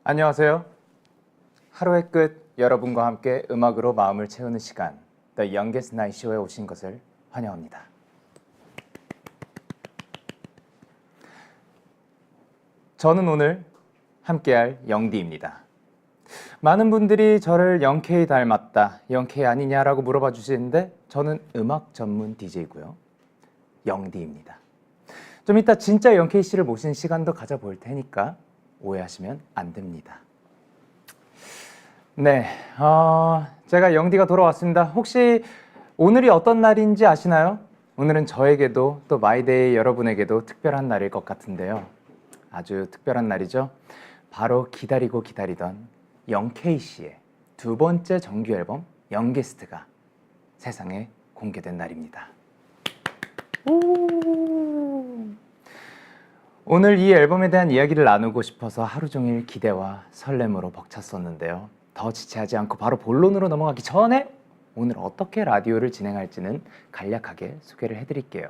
안녕하세요. 하루의 끝 여러분과 함께 음악으로 마음을 채우는 시간 The Youngest Night Show에 오신 것을 환영합니다. 저는 오늘 함께할 영디입니다. 많은 분들이 저를 영케이 닮았다, 영케이 아니냐라고 물어봐 주시는데 저는 음악 전문 DJ고요. 영디입니다. 좀 이따 진짜 영케이 씨를 모시는 시간도 가져볼 테니까 오해하시면 안 됩니다. 네, 제가 영디가 돌아왔습니다. 혹시 오늘이 어떤 날인지 아시나요? 오늘은 저에게도 또 마이데이 여러분에게도 특별한 날일 것 같은데요. 아주 특별한 날이죠. 바로 기다리고 기다리던 영케이 씨의 두 번째 정규 앨범 영게스트가 세상에 공개된 날입니다. 오늘 이 앨범에 대한 이야기를 나누고 싶어서 하루 종일 기대와 설렘으로 벅찼었는데요. 더 지체하지 않고 바로 본론으로 넘어가기 전에 오늘 어떻게 라디오를 진행할지는 간략하게 소개를 해드릴게요.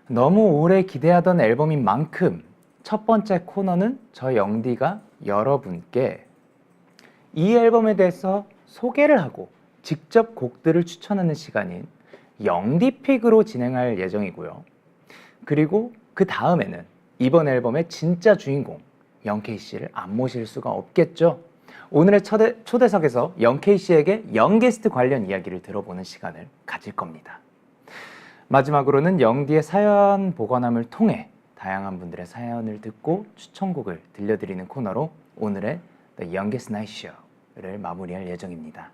너무 오래 기대하던 앨범인 만큼 첫 번째 코너는 저 영디가 여러분께 이 앨범에 대해서 소개를 하고 직접 곡들을 추천하는 시간인 영디픽으로 진행할 예정이고요. 그리고 그 다음에는 이번 앨범의 진짜 주인공 영케이 씨를 안 모실 수가 없겠죠. 오늘의 초대석에서 영케이 씨에게 영게스트 관련 이야기를 들어보는 시간을 가질 겁니다. 마지막으로는 영디의 사연 보관함을 통해 다양한 분들의 사연을 듣고 추천곡을 들려드리는 코너로 오늘의 The Youngest Night Show를 마무리할 예정입니다.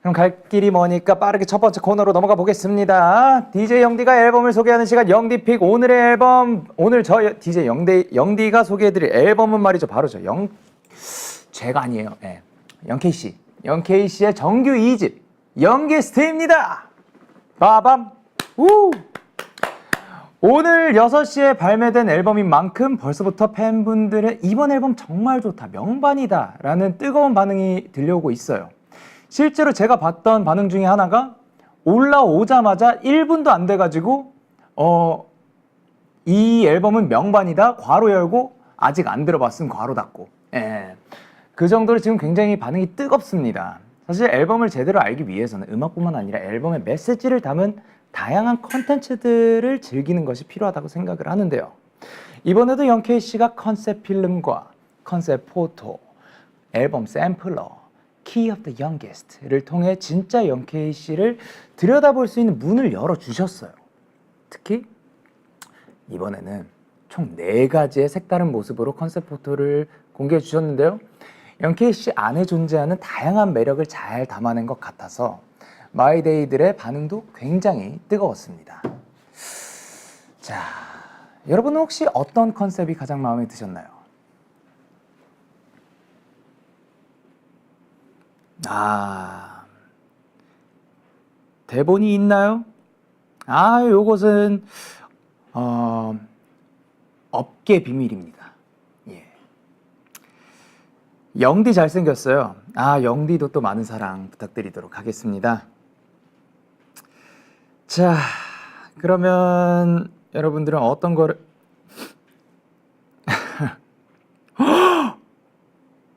그럼 갈 길이 머니까 빠르게 첫 번째 코너로 넘어가 보겠습니다. DJ 영디가 앨범을 소개하는 시간 영디픽. 오늘의 앨범, 오늘 저 DJ 영디가 소개해드릴 앨범은 말이죠. 바로 제가 아니에요. 네. 영케이 씨. 영케이 씨의 정규 2집 영게스트입니다. 빠밤. 우! 오늘 6시에 발매된 앨범인 만큼 벌써부터 팬분들의 이번 앨범 정말 좋다, 명반이다 라는 뜨거운 반응이 들려오고 있어요. 실제로 제가 봤던 반응 중에 하나가 올라오자마자 1분도 안 돼가지고 이 앨범은 명반이다, 괄호 열고 아직 안 들어봤음 괄호 닫고. 예. 그 정도로 지금 굉장히 반응이 뜨겁습니다. 사실 앨범을 제대로 알기 위해서는 음악뿐만 아니라 앨범의 메시지를 담은 다양한 컨텐츠들을 즐기는 것이 필요하다고 생각을 하는데요. 이번에도 영케이 씨가 컨셉 필름과 컨셉 포토, 앨범 샘플러, Key of the Youngest를 통해 진짜 영케이 씨를 들여다볼 수 있는 문을 열어주셨어요. 특히 이번에는 총 4가지의 색다른 모습으로 컨셉 포토를 공개해 주셨는데요. 영케이 씨 안에 존재하는 다양한 매력을 잘 담아낸 것 같아서 마이데이들의 반응도 굉장히 뜨거웠습니다. 자, 여러분은 혹시 어떤 컨셉이 가장 마음에 드셨나요? 대본이 있나요? 요것은 업계 비밀입니다. 예. 영디 잘생겼어요. 영디도 또 많은 사랑 부탁드리도록 하겠습니다. 자, 그러면 여러분들은 어떤 거를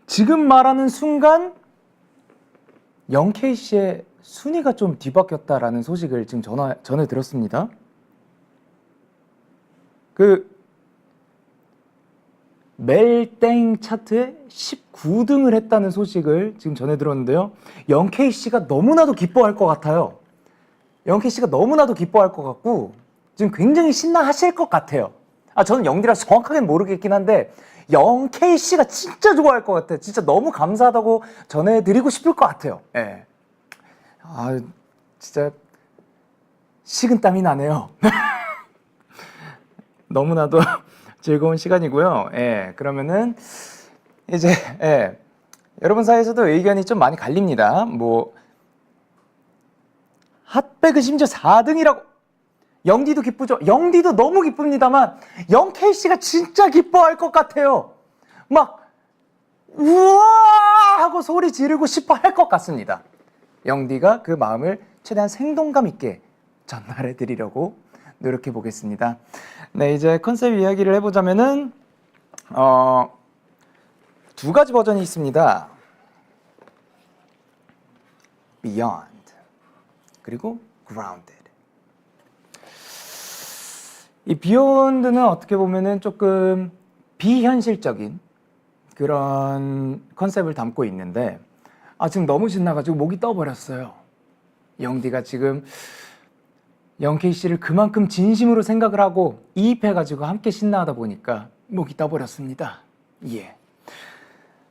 지금 말하는 순간 영케이 씨의 순위가 좀 뒤바뀌었다라는 소식을 지금 전해 들었습니다. 멜땡 차트에 19등을 했다는 소식을 지금 전해 들었는데요. 영케이 씨가 너무나도 기뻐할 것 같아요. 영케이 씨가 너무나도 기뻐할 것 같고 지금 굉장히 신나하실 것 같아요. 저는 영디라 정확하게는 모르겠긴 한데 영케이 씨가 진짜 좋아할 것 같아요. 진짜 너무 감사하다고 전해드리고 싶을 것 같아요. 예. 진짜 식은땀이 나네요. 너무나도 즐거운 시간이고요. 예, 그러면은 이제 여러분 사이에서도 의견이 좀 많이 갈립니다. 핫백은 심지어 4등이라고. 영디도 기쁘죠? 영디도 너무 기쁩니다만 영케이 씨가 진짜 기뻐할 것 같아요. 막 우와 하고 소리 지르고 싶어 할 것 같습니다. 영디가 그 마음을 최대한 생동감 있게 전달해 드리려고 노력해 보겠습니다. 네, 이제 컨셉 이야기를 해보자면은 두 가지 버전이 있습니다. Beyond 그리고 Grounded. 이 Beyond는 어떻게 보면은 조금 비현실적인 그런 컨셉을 담고 있는데 지금 너무 신나가지고 목이 떠버렸어요. 영디가 지금 영케이 씨를 그만큼 진심으로 생각을 하고 이입해가지고 함께 신나하다 보니까 목이 떠버렸습니다. 예.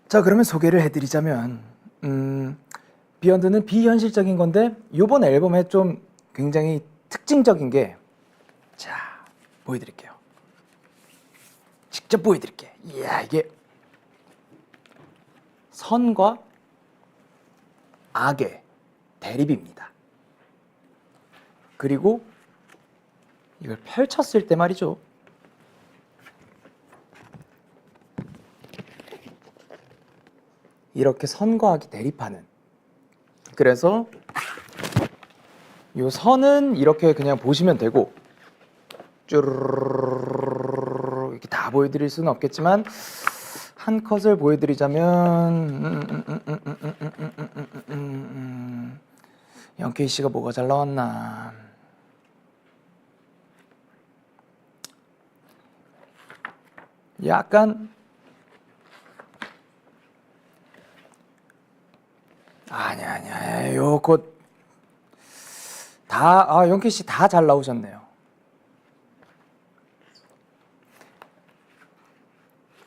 자, 그러면 소개를 해드리자면 비욘드는 비현실적인 건데 이번 앨범에 좀 굉장히 특징적인 게 자, 보여드릴게요. 직접 보여드릴게요. 이야, 이게 선과 악의 대립입니다. 그리고 이걸 펼쳤을 때 말이죠. 이렇게 선과 악이 대립하는. 그래서 이 선은 이렇게 그냥 보시면 되고 쭈르르르 이렇게 다 보여드릴 수는 없겠지만 한 컷을 보여드리자면 영케이 씨가 뭐가 잘 나왔나. 약간 아니야 요 곧 다 영케이 씨 다 잘 나오셨네요.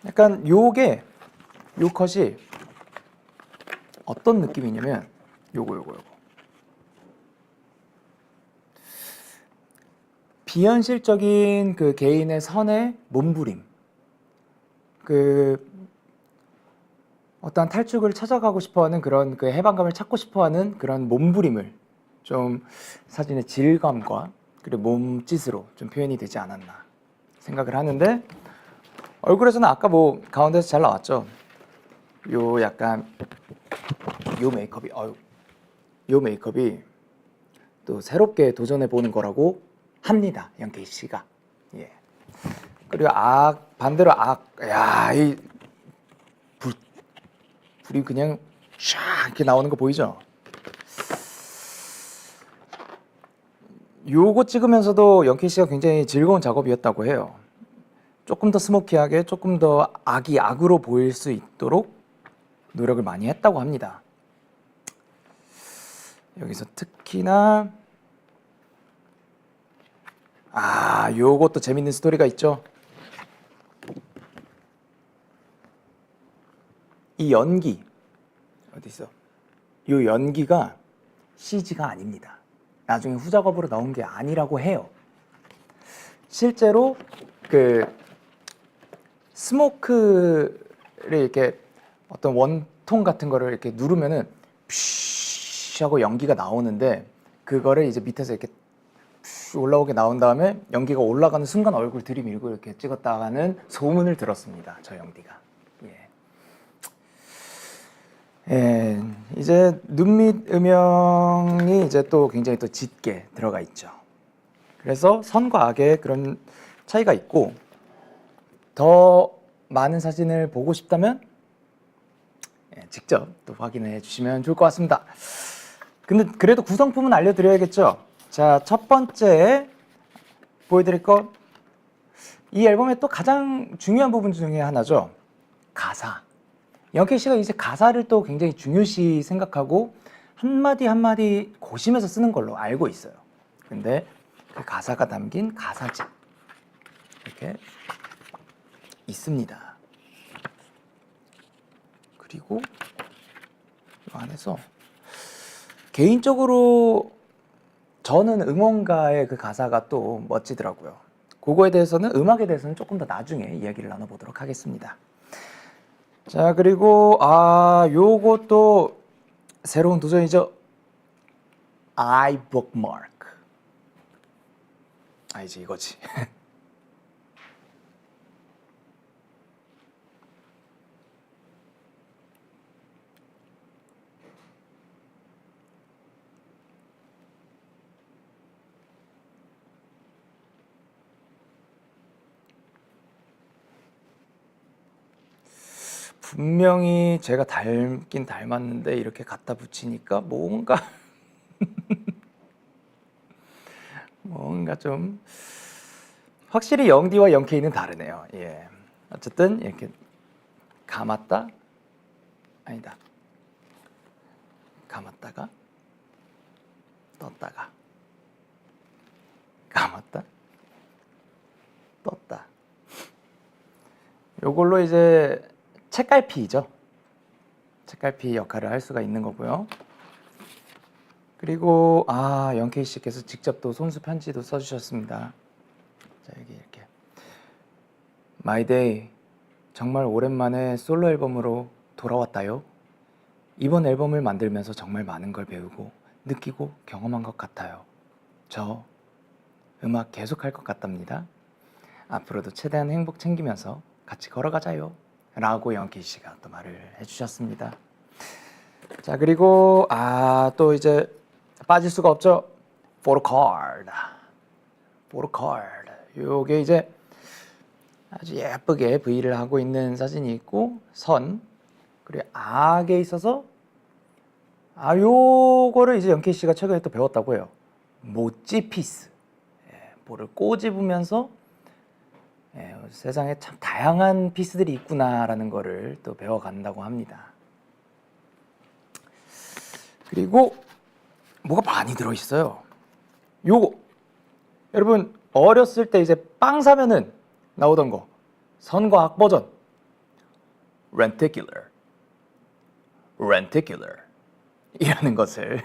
약간 요 컷이 어떤 느낌이냐면 요거 비현실적인 그 개인의 선의 몸부림, 그 어떠한 탈출을 찾아가고 싶어하는 그런 그 해방감을 찾고 싶어하는 그런 몸부림을 좀 사진의 질감과 그리고 몸짓으로 좀 표현이 되지 않았나 생각을 하는데 얼굴에서는 아까 뭐 가운데서 잘 나왔죠. 요 약간 요 메이크업이 또 새롭게 도전해 보는 거라고 합니다. 영케이 씨가. 예. 그리고 반대로 야, 이 불이 그냥 샥 이렇게 나오는 거 보이죠? 요거 찍으면서도 영케이 씨가 굉장히 즐거운 작업이었다고 해요. 조금 더 스모키하게, 조금 더 악이 악으로 보일 수 있도록 노력을 많이 했다고 합니다. 여기서 특히나 요것도 재밌는 스토리가 있죠. 이 연기 어디 있어? 요 연기가 CG가 아닙니다. 나중에 후작업으로 나온 게 아니라고 해요. 실제로 그 스모크를 이렇게 어떤 원통 같은 거를 이렇게 누르면은 푸쉬 하고 연기가 나오는데 그거를 이제 밑에서 이렇게 올라오게 나온 다음에 연기가 올라가는 순간 얼굴 들이밀고 이렇게 찍었다가는 소문을 들었습니다. 저 영디가. 예, 이제 눈밑 음영이 이제 또 굉장히 또 짙게 들어가 있죠. 그래서 선과 악의 그런 차이가 있고 더 많은 사진을 보고 싶다면 직접 또 확인해 주시면 좋을 것 같습니다. 근데 그래도 구성품은 알려드려야겠죠. 자, 첫 번째 보여드릴 거, 이 앨범의 또 가장 중요한 부분 중에 하나죠. 가사. 영케이 씨가 이제 가사를 또 굉장히 중요시 생각하고 한마디 한마디 고심해서 쓰는 걸로 알고 있어요. 근데 그 가사가 담긴 가사집 이렇게 있습니다. 그리고 이 안에서 개인적으로 저는 응원가의 그 가사가 또 멋지더라고요. 그거에 대해서는 음악에 대해서는 조금 더 나중에 이야기를 나눠보도록 하겠습니다. 자, 그리고 요것도 새로운 도전이죠. I bookmark. 이제 이거지. 분명히 제가 닮긴 닮았는데 이렇게 갖다 붙이니까 뭔가 뭔가 좀 확실히 영디와 영케이는 다르네요. 예. 어쨌든 이렇게 감았다 아니다 감았다가 떴다가 감았다 떴다. 요걸로 이제 책갈피죠. 책갈피 역할을 할 수가 있는 거고요. 그리고 영케이 씨께서 직접 또 손수 편지도 써주셨습니다. 자, 여기 이렇게 마이데이 정말 오랜만에 솔로 앨범으로 돌아왔다요. 이번 앨범을 만들면서 정말 많은 걸 배우고 느끼고 경험한 것 같아요. 저 음악 계속 할 것 같답니다. 앞으로도 최대한 행복 챙기면서 같이 걸어가자요 라고 영케이 씨가 또 말을 해주셨습니다. 자, 그리고 또 이제 빠질 수가 없죠. 포토카드. 요게 이제 아주 예쁘게 V를 하고 있는 사진이 있고 선 그리고 악에 있어서 요거를 이제 영케이 씨가 최근에 또 배웠다고 해요. 모찌 피스. 볼을 꼬집으면서 세상에 참 다양한 피스들이 있구나라는 거를 또 배워간다고 합니다. 그리고 뭐가 많이 들어있어요. 요거 여러분 어렸을 때 이제 빵 사면은 나오던 거 선과 악 버전 Renticular 이라는 것을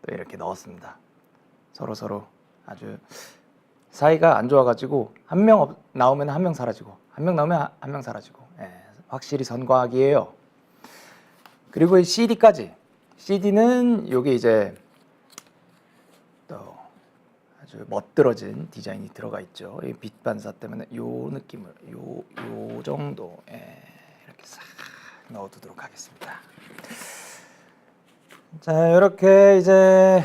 또 이렇게 넣었습니다. 서로 아주 사이가 안 좋아가지고 한 명 나오면 한 명 사라지고 한 명 나오면 한 명 사라지고 확실히 선과 악이에요. 그리고 이 CD까지 CD는 요게 이제 또 아주 멋들어진 디자인이 들어가 있죠. 이 빛 반사 때문에 요 느낌을 요 정도 이렇게 싹 넣어두도록 하겠습니다. 자, 이렇게 이제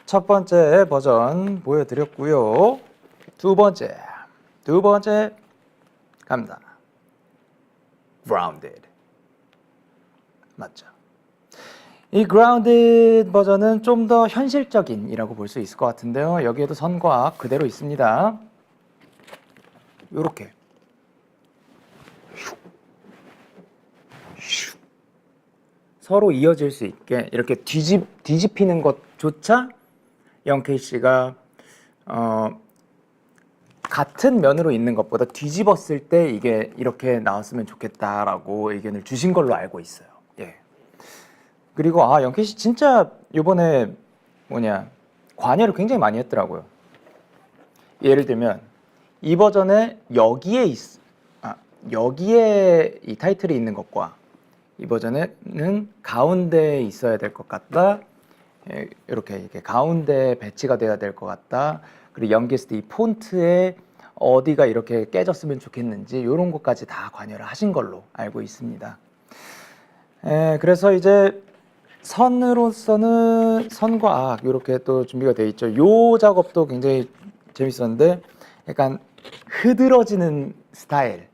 첫 번째 버전 보여드렸고요. 두 번째 갑니다. Grounded 맞죠? 이 Grounded 버전은 좀 더 현실적인이라고 볼 수 있을 것 같은데요. 여기에도 선과 악 그대로 있습니다. 요렇게 서로 이어질 수 있게 이렇게 뒤집히는 것조차 영케이 씨가 같은 면으로 있는 것보다 뒤집었을 때 이게 이렇게 나왔으면 좋겠다라고 의견을 주신 걸로 알고 있어요. 예. 그리고 영케이 씨 진짜 이번에 관여를 굉장히 많이 했더라고요. 예를 들면 이 버전에 여기에 이 타이틀이 있는 것과 이 버전에는 가운데에 있어야 될 것 같다. 이렇게 가운데 배치가 돼야 될 것 같다. 그리고 연기했을 때 이 폰트에 어디가 이렇게 깨졌으면 좋겠는지 이런 것까지 다 관여를 하신 걸로 알고 있습니다. 그래서 이제 선으로서는 선과 악 이렇게 또 준비가 되어 있죠. 요 작업도 굉장히 재밌었는데 약간 흐드러지는 스타일,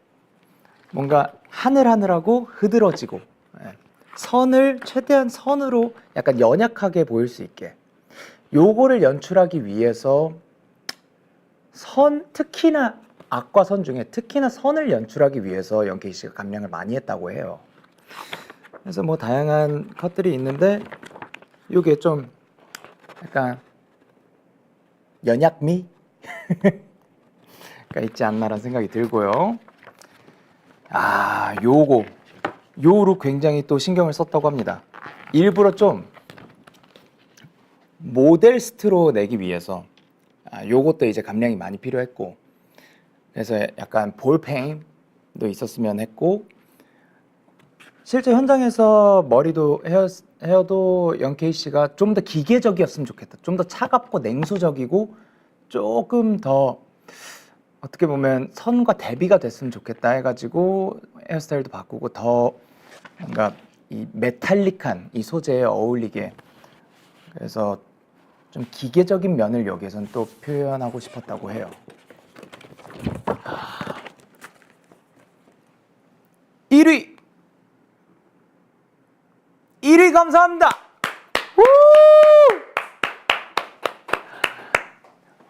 뭔가 하늘하늘하고 흐드러지고 선을 최대한 선으로 약간 연약하게 보일 수 있게 요거를 연출하기 위해서 특히나 악과 선 중에 특히나 선을 연출하기 위해서 영케이 씨가 감량을 많이 했다고 해요. 그래서 뭐 다양한 컷들이 있는데 요게 좀 약간 연약미가 있지 않나라는 생각이 들고요. 요로 굉장히 또 신경을 썼다고 합니다. 일부러 좀 모델스트로 내기 위해서 요것도 이제 감량이 많이 필요했고, 그래서 약간 볼페인도 있었으면 했고, 실제 현장에서 머리도 헤어도 영케이 씨가 좀 더 기계적이었으면 좋겠다. 좀 더 차갑고 냉소적이고 조금 더 어떻게 보면 선과 대비가 됐으면 좋겠다 해가지고 헤어스타일도 바꾸고 더 뭔가 이 메탈릭한 이 소재에 어울리게, 그래서 좀 기계적인 면을 여기에선 또 표현하고 싶었다고 해요. 1위 감사합니다.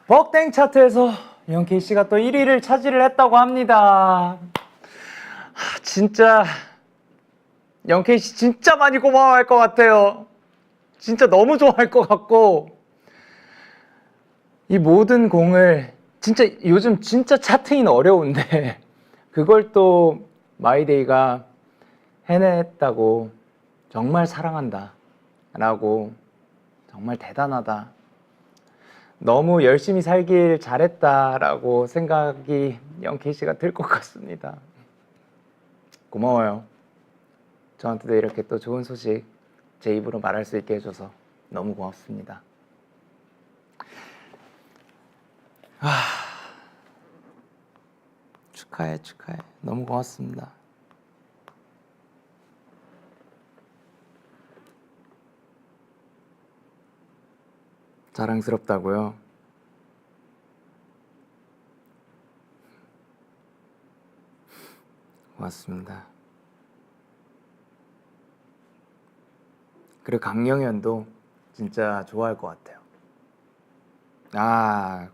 벅땡 차트에서 영케이 씨가 또 1위를 차지를 했다고 합니다. 진짜 영케이 씨 진짜 많이 고마워할 것 같아요. 진짜 너무 좋아할 것 같고, 이 모든 공을 진짜 요즘 진짜 차트인 어려운데 그걸 또 마이데이가 해냈다고, 정말 사랑한다 라고, 정말 대단하다, 너무 열심히 살길 잘했다 라고 생각이 영케이 씨가 들 것 같습니다. 고마워요. 저한테도 이렇게 또 좋은 소식 제 입으로 말할 수 있게 해줘서 너무 고맙습니다. 축하해. 너무 고맙습니다. 자랑스럽다고요? 고맙습니다. 그리고 강영현도 진짜 좋아할 것 같아요.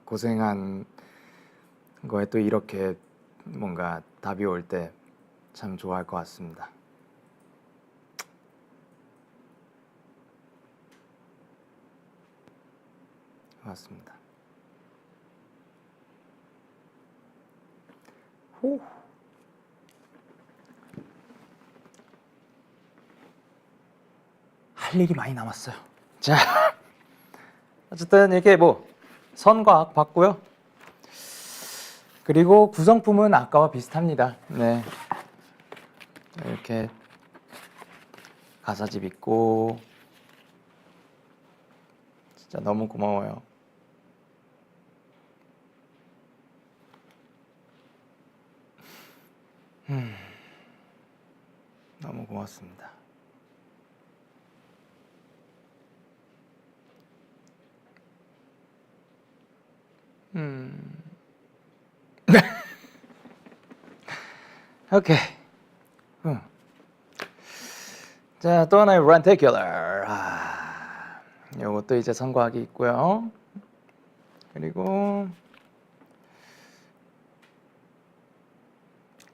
고생한 거에 또 이렇게 뭔가 답이 올 때 참 좋아할 것 같습니다. 고맙습니다. 호. 할 일이 많이 남았어요. 자, 어쨌든 이렇게 뭐 선과악 봤고요. 그리고 구성품은 아까와 비슷합니다. 네, 이렇게 가사집 있고, 진짜 너무 고마워요. 너무 고맙습니다. 오케이. 자, 또 하나의 렌테큘러. 요것도 이제 선과학이 있고요. 그리고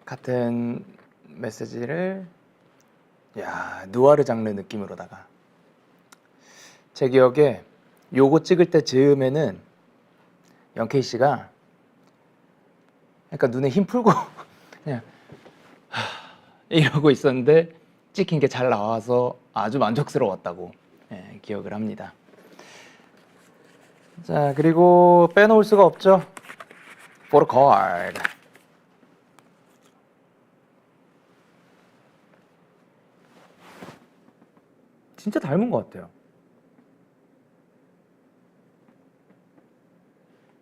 같은 메시지를 누아르 장르 느낌으로다가, 제 기억에 요거 찍을 때 즈음에는 영케이 씨가 약간 눈에 힘 풀고 그냥 이러고 있었는데 찍힌 게 잘 나와서 아주 만족스러웠다고 기억을 합니다. 자, 그리고 빼놓을 수가 없죠. 포토카드. 진짜 닮은 것 같아요.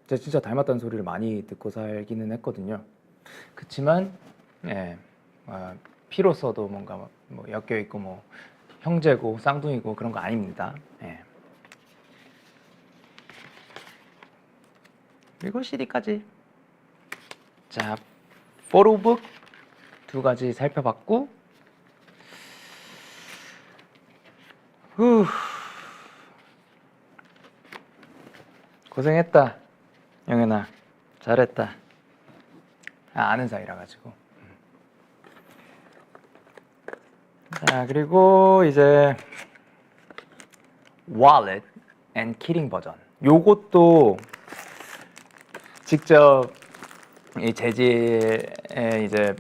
제가 진짜 닮았다는 소리를 많이 듣고 살기는 했거든요. 그치만 피로서도 뭔가 뭐 엮여 있고 뭐 형제고 쌍둥이고 그런 거 아닙니다. 그리고 CD까지. 자, 포토북 2가지 살펴봤고, 고생했다 영현아, 잘했다. 아는 사이라 가지고. 자, 그리고 이제 Wallet and Kidding 버전, 요것도 직접 이 재질에 이제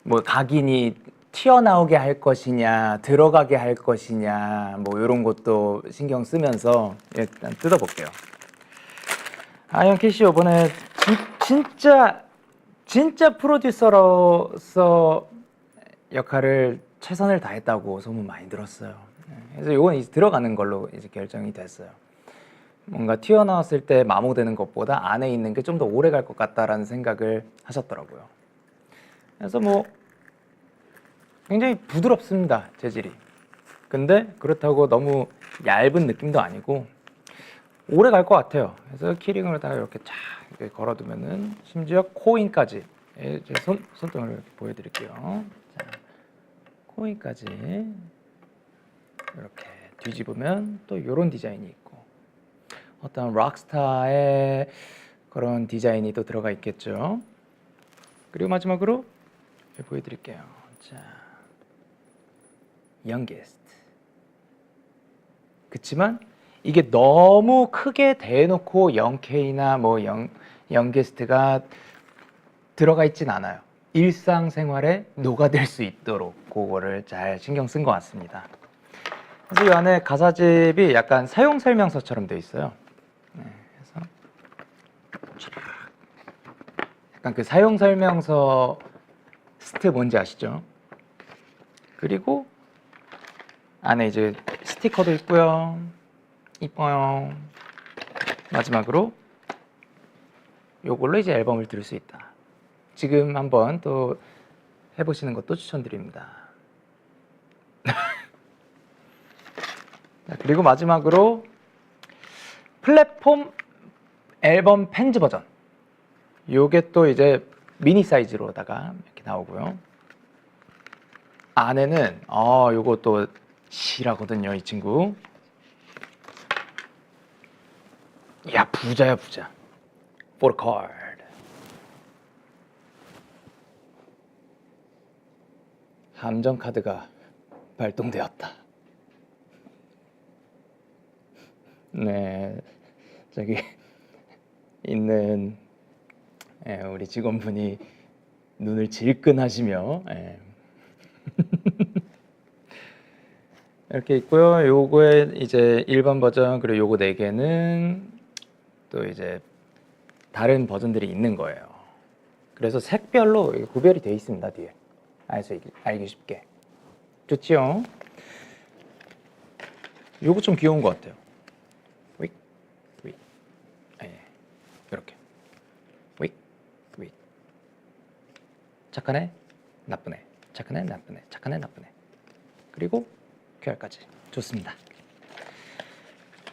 뭐 각인이 튀어나오게 할 것이냐 들어가게 할 것이냐 뭐 이런 것도 신경 쓰면서 일단 뜯어볼게요. 영케이 씨 이번에 진짜 프로듀서로서 역할을 최선을 다했다고 소문 많이 들었어요. 그래서 이건 이제 들어가는 걸로 이제 결정이 됐어요. 뭔가 튀어나왔을 때 마모되는 것보다 안에 있는 게 좀 더 오래 갈 것 같다라는 생각을 하셨더라고요. 그래서 뭐 굉장히 부드럽습니다, 재질이. 근데 그렇다고 너무 얇은 느낌도 아니고 오래 갈 것 같아요. 그래서 키링으로다가 이렇게 쫙 이렇게 걸어두면은, 심지어 코인까지, 제 손등을 이렇게 보여드릴게요. 자, 코인까지 이렇게 뒤집으면 또 이런 디자인이 있고 어떤 락스타의 그런 디자인이 또 들어가 있겠죠. 그리고 마지막으로 보여드릴게요. 자, youngest. 그치만 이게 너무 크게 대놓고 0K나 뭐 youngest가 들어가 있진 않아요. 일상생활에 녹아들 수 있도록 그거를 잘 신경 쓴 것 같습니다. 그래서 이 안에 가사집이 약간 사용 설명서처럼 되어 있어요. 네, 그래서 약간 그 사용 설명서 스트 뭔지 아시죠? 그리고 안에 이제 스티커도 있고요. 이뻐요. 마지막으로 요걸로 이제 앨범을 들을 수 있다. 지금 한번 또 해보시는 것도 추천드립니다. 그리고 마지막으로 플랫폼 앨범 펜즈 버전. 요게 또 이제 미니 사이즈로다가 이렇게 나오고요. 안에는 요거 또 실하거든요, 이 친구. 야, 부자야, 부자. For a card. 함정 카드가 발동되었다. 네, 저기 있는 우리 직원분이 눈을 질끈하시며 이렇게 있고요. 요거에 이제 일반 버전 그리고 요거 4개는 또 이제 다른 버전들이 있는 거예요. 그래서 색별로 구별이 되어 있습니다. 뒤에 알기 쉽게. 좋지요? 요거 좀 귀여운 것 같아요. 윅, 윅, 이렇게 윅, 윅. 착하네, 나쁘네, 착하네, 나쁘네, 착하네, 나쁘네. 그리고 QR까지. 좋습니다.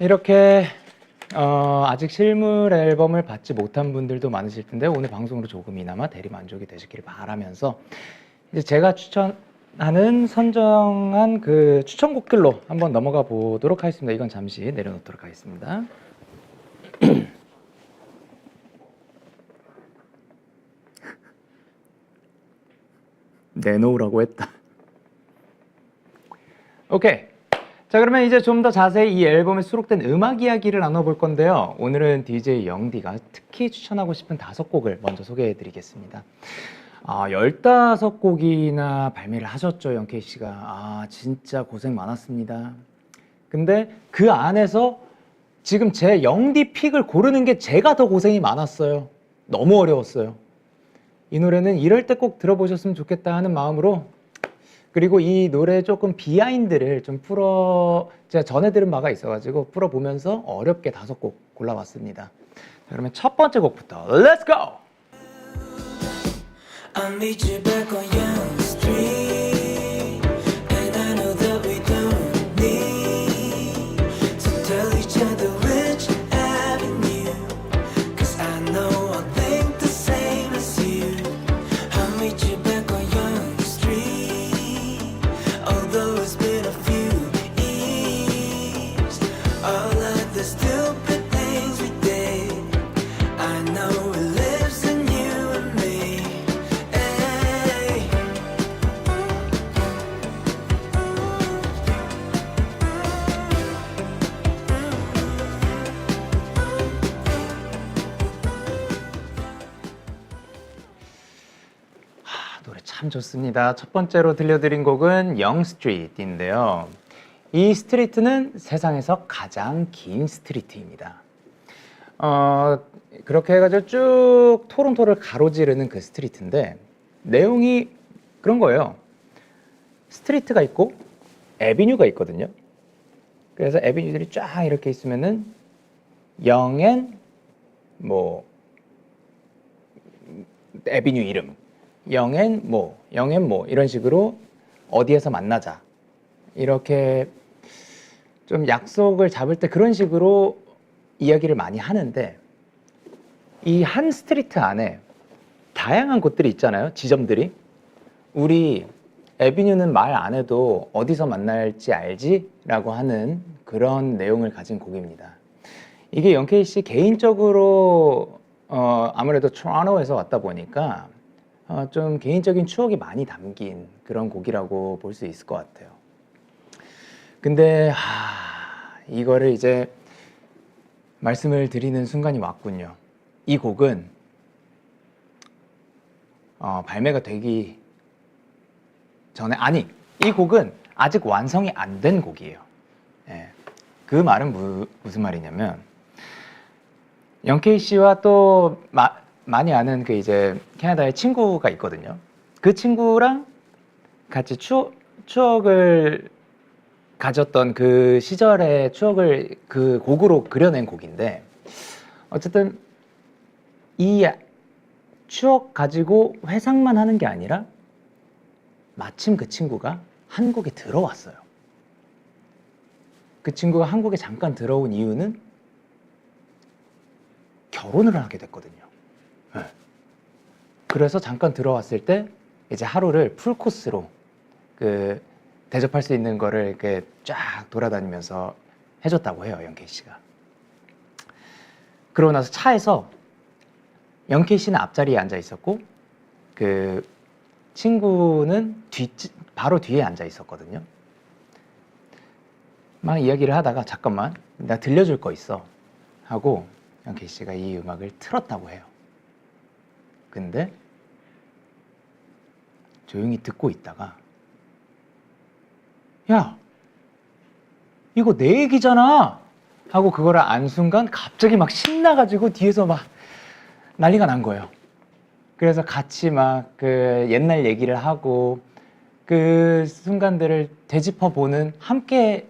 이렇게 아직 실물 앨범을 받지 못한 분들도 많으실 텐데 오늘 방송으로 조금이나마 대리 만족이 되시기를 바라면서 이제 제가 선정한 그 추천곡들로 한번 넘어가 보도록 하겠습니다. 이건 잠시 내려놓도록 하겠습니다. 내놓으라고 했다. 오케이. 자, 그러면 이제 좀 더 자세히 이 앨범에 수록된 음악 이야기를 나눠볼 건데요. 오늘은 DJ 영디가 특히 추천하고 싶은 5곡을 먼저 소개해 드리겠습니다. 15곡이나 발매를 하셨죠, 영케이 씨가. 진짜 고생 많았습니다. 근데 그 안에서 지금 제 영디 픽을 고르는 게 제가 더 고생이 많았어요. 너무 어려웠어요. 이 노래는 이럴 때 꼭 들어보셨으면 좋겠다 하는 마음으로, 그리고 이 노래 조금 비하인드를 좀 제가 전에 들은 바가 있어가지고 풀어보면서 어렵게 5곡 골라봤습니다. 그러면 첫 번째 곡부터 Let's go! I'll meet you back on Young Street, and I know that we don't need to tell each other which avenue, 'cause I know I'll think the same as you. I'll meet you back on Young Street, although it's been a few years. All of the stupid things we did, I know it lives in you and me. 노래 참 좋습니다. 첫 번째로 들려드린 곡은 영스트리트인데요. 이 스트리트는 세상에서 가장 긴 스트리트입니다. 그렇게 해가지고 쭉 토론토를 가로지르는 그 스트리트인데 내용이 그런 거예요. 스트리트가 있고 애비뉴가 있거든요. 그래서 애비뉴들이 쫙 이렇게 있으면은 영앤 뭐 애비뉴 이름 영앤 뭐 이런 식으로 어디에서 만나자 이렇게 좀 약속을 잡을 때 그런 식으로 이야기를 많이 하는데 이 한 스트리트 안에 다양한 곳들이 있잖아요. 지점들이. 우리 애비뉴는 말 안 해도 어디서 만날지 알지? 라고 하는 그런 내용을 가진 곡입니다. 이게 영케이 씨 개인적으로 아무래도 토론토에서 왔다 보니까 좀 개인적인 추억이 많이 담긴 그런 곡이라고 볼 수 있을 것 같아요. 근데 이거를 이제 말씀을 드리는 순간이 왔군요. 이 곡은 발매가 되기 전에, 아니, 이 곡은 아직 완성이 안 된 곡이에요. 예. 그 말은 무슨 말이냐면, 영케이 씨와 또 많이 아는 그 이제 캐나다의 친구가 있거든요. 그 친구랑 같이 추억을 가졌던 그 시절의 추억을 그 곡으로 그려낸 곡인데, 어쨌든 이 추억 가지고 회상만 하는 게 아니라 마침 그 친구가 한국에 들어왔어요. 그 친구가 한국에 잠깐 들어온 이유는 결혼을 하게 됐거든요. 네. 그래서 잠깐 들어왔을 때 이제 하루를 풀코스로 그 대접할 수 있는 거를 이렇게 쫙 돌아다니면서 해줬다고 해요, 영케이 씨가. 그러고 나서 차에서 영케이 씨는 앞자리에 앉아 있었고 그 친구는 바로 뒤에 앉아 있었거든요. 막 이야기를 하다가 잠깐만, 나 들려줄 거 있어 하고 영케이 씨가 이 음악을 틀었다고 해요. 근데 조용히 듣고 있다가, 야, 이거 내 얘기잖아 하고 그거를 안 순간 갑자기 막 신나가지고 뒤에서 막 난리가 난 거예요. 그래서 같이 막 그 옛날 얘기를 하고 그 순간들을 되짚어 보는, 함께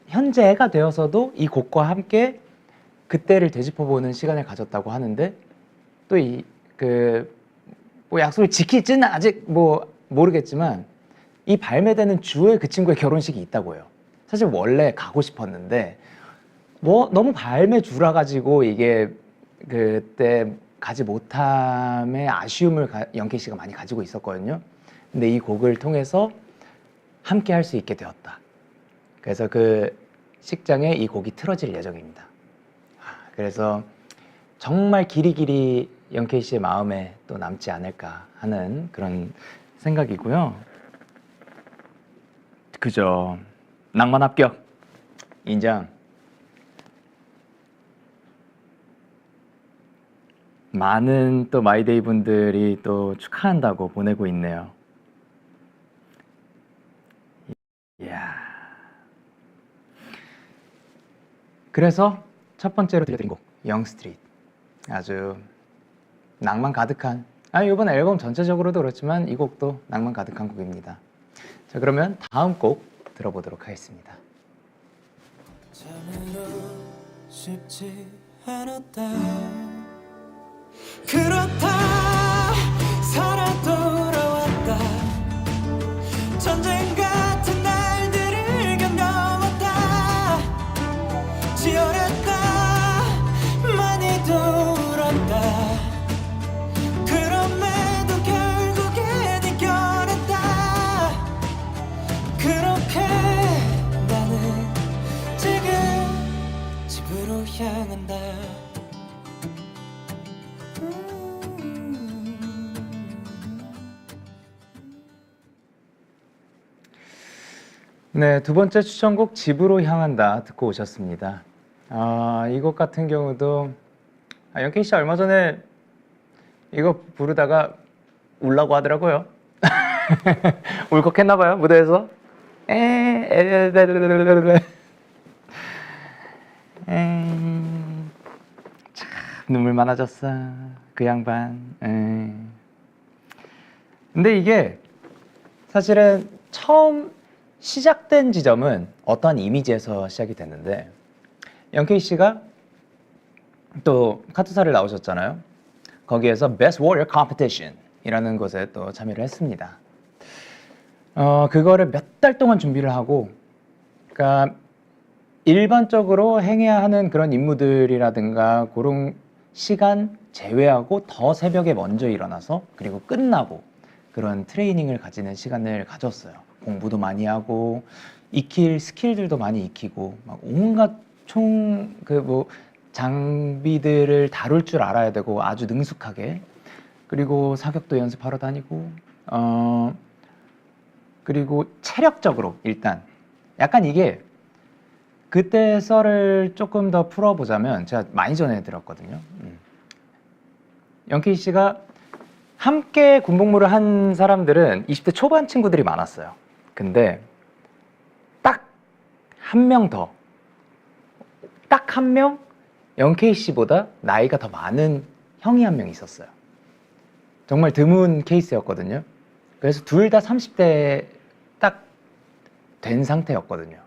현재가 되어서도 이 곡과 함께 그때를 되짚어 보는 시간을 가졌다고 하는데, 또 뭐 약속을 지킬지는 아직 뭐 모르겠지만 이 발매되는 주에 그 친구의 결혼식이 있다고 해요. 사실 원래 가고 싶었는데 뭐 너무 발매 주라 가지고 이게 그때 가지 못함의 아쉬움을 영케이 씨가 많이 가지고 있었거든요. 근데 이 곡을 통해서 함께 할 수 있게 되었다. 그래서 그 식장에 이 곡이 틀어질 예정입니다. 그래서 정말 길이길이 영케이 씨의 마음에 또 남지 않을까 하는 그런 생각이고요. 그죠. 낭만 합격. 인정. 많은 또 마이데이 분들이 또 축하한다고 보내고 있네요. 이야. 그래서 첫 번째로 들려드린 곡, 영스트리트. 아주 낭만 가득한, 이번 앨범 전체적으로도 그렇지만 이 곡도 낭만 가득한 곡입니다. 자, 그러면 다음 곡 들어보도록 하겠습니다. 참으로 쉽지 않았다. 그렇다, 살아 돌아왔다. 전쟁 같은 날들을 견뎌왔다. 치열했다, 많이 돌았다. 그럼에도 결국엔 이겨냈다. 그렇게 나는 지금 집으로 향한다. 네, 두 번째 추천곡 집으로 향한다 듣고 오셨습니다. 이 곡 같은 경우도 영케이 씨 얼마 전에 이거 부르다가 울라고 하더라고요. 울컥했나 봐요, 무대에서. 참 눈물 많아졌어 그 양반. 근데 이게 사실은 처음 시작된 지점은 어떠한 이미지에서 시작이 됐는데, 영케이 씨가 또 카투사를 나오셨잖아요. 거기에서 Best Warrior Competition 이라는 것에 또 참여를 했습니다. 그거를 몇 달 동안 준비를 하고, 그러니까 일반적으로 행해야 하는 그런 임무들이라든가 그런 시간 제외하고 더 새벽에 먼저 일어나서 그리고 끝나고 그런 트레이닝을 가지는 시간을 가졌어요. 공부도 많이 하고 익힐 스킬들도 많이 익히고 막 온갖 총 그 뭐 장비들을 다룰 줄 알아야 되고 아주 능숙하게 그리고 사격도 연습하러 다니고 그리고 체력적으로 일단 약간 이게 그때 썰을 조금 더 풀어보자면 제가 많이 전해드렸거든요. 영케이 씨가 함께 군복무를 한 사람들은 20대 초반 친구들이 많았어요. 근데 딱 한 명 더, 딱 한 명 영케이 씨보다 나이가 더 많은 형이 한 명 있었어요. 정말 드문 케이스였거든요. 그래서 둘 다 30대 딱 된 상태였거든요.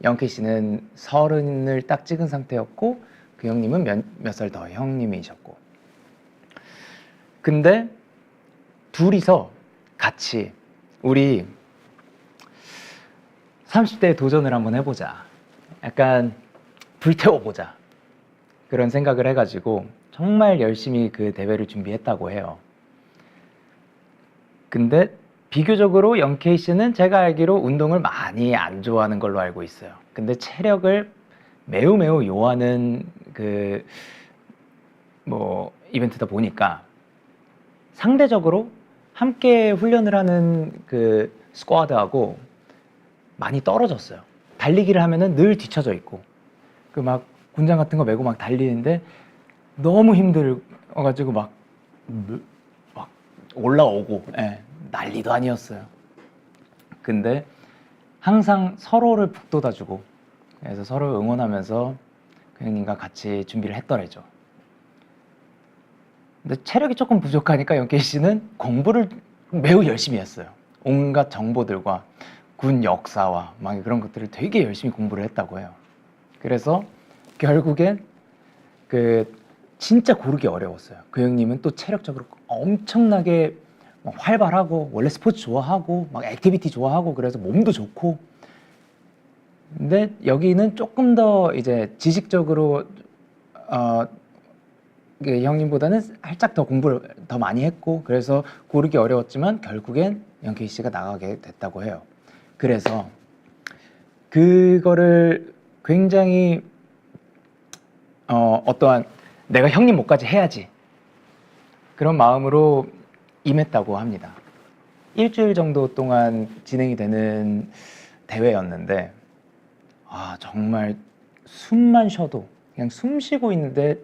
영케이 씨는 30을 딱 찍은 상태였고 그 형님은 몇 살 더 형님이셨고 근데 둘이서 같이 우리 30대에 도전을 한번 해보자. 약간 불태워보자. 그런 생각을 해가지고 정말 열심히 그 대회를 준비했다고 해요. 근데 비교적으로 영케이 씨는 제가 알기로 운동을 많이 안 좋아하는 걸로 알고 있어요. 근데 체력을 매우 요하는 그 뭐 이벤트다 보니까 상대적으로 함께 훈련을 하는 그 스쿼드하고 많이 떨어졌어요. 달리기를 하면은 늘 뒤쳐져 있고 그 막 군장 같은 거 메고 막 달리는데 너무 힘들어가지고 막 올라오고 난리도 아니었어요. 근데 항상 서로를 북돋아주고 그래서 서로 응원하면서 그 형님과 같이 준비를 했더래죠. 근데 체력이 조금 부족하니까 영케이 씨는 공부를 매우 열심히 했어요. 온갖 정보들과 군 역사와 막 그런 것들을 되게 열심히 공부를 했다고 해요. 그래서 결국엔 그 진짜 고르기 어려웠어요. 그 형님은 또 체력적으로 엄청나게 활발하고 원래 스포츠 좋아하고 막 액티비티 좋아하고 그래서 몸도 좋고 근데 여기는 조금 더 이제 지식적으로 형님보다는 살짝 더 공부를 더 많이 했고 그래서 고르기 어려웠지만 결국엔 영케이 씨가 나가게 됐다고 해요. 그래서 그거를 굉장히 어떠한 내가 형님 목까지 해야지 그런 마음으로 임했다고 합니다. 일주일 정도 동안 진행이 되는 대회였는데 정말 숨만 쉬어도 그냥 숨 쉬고 있는데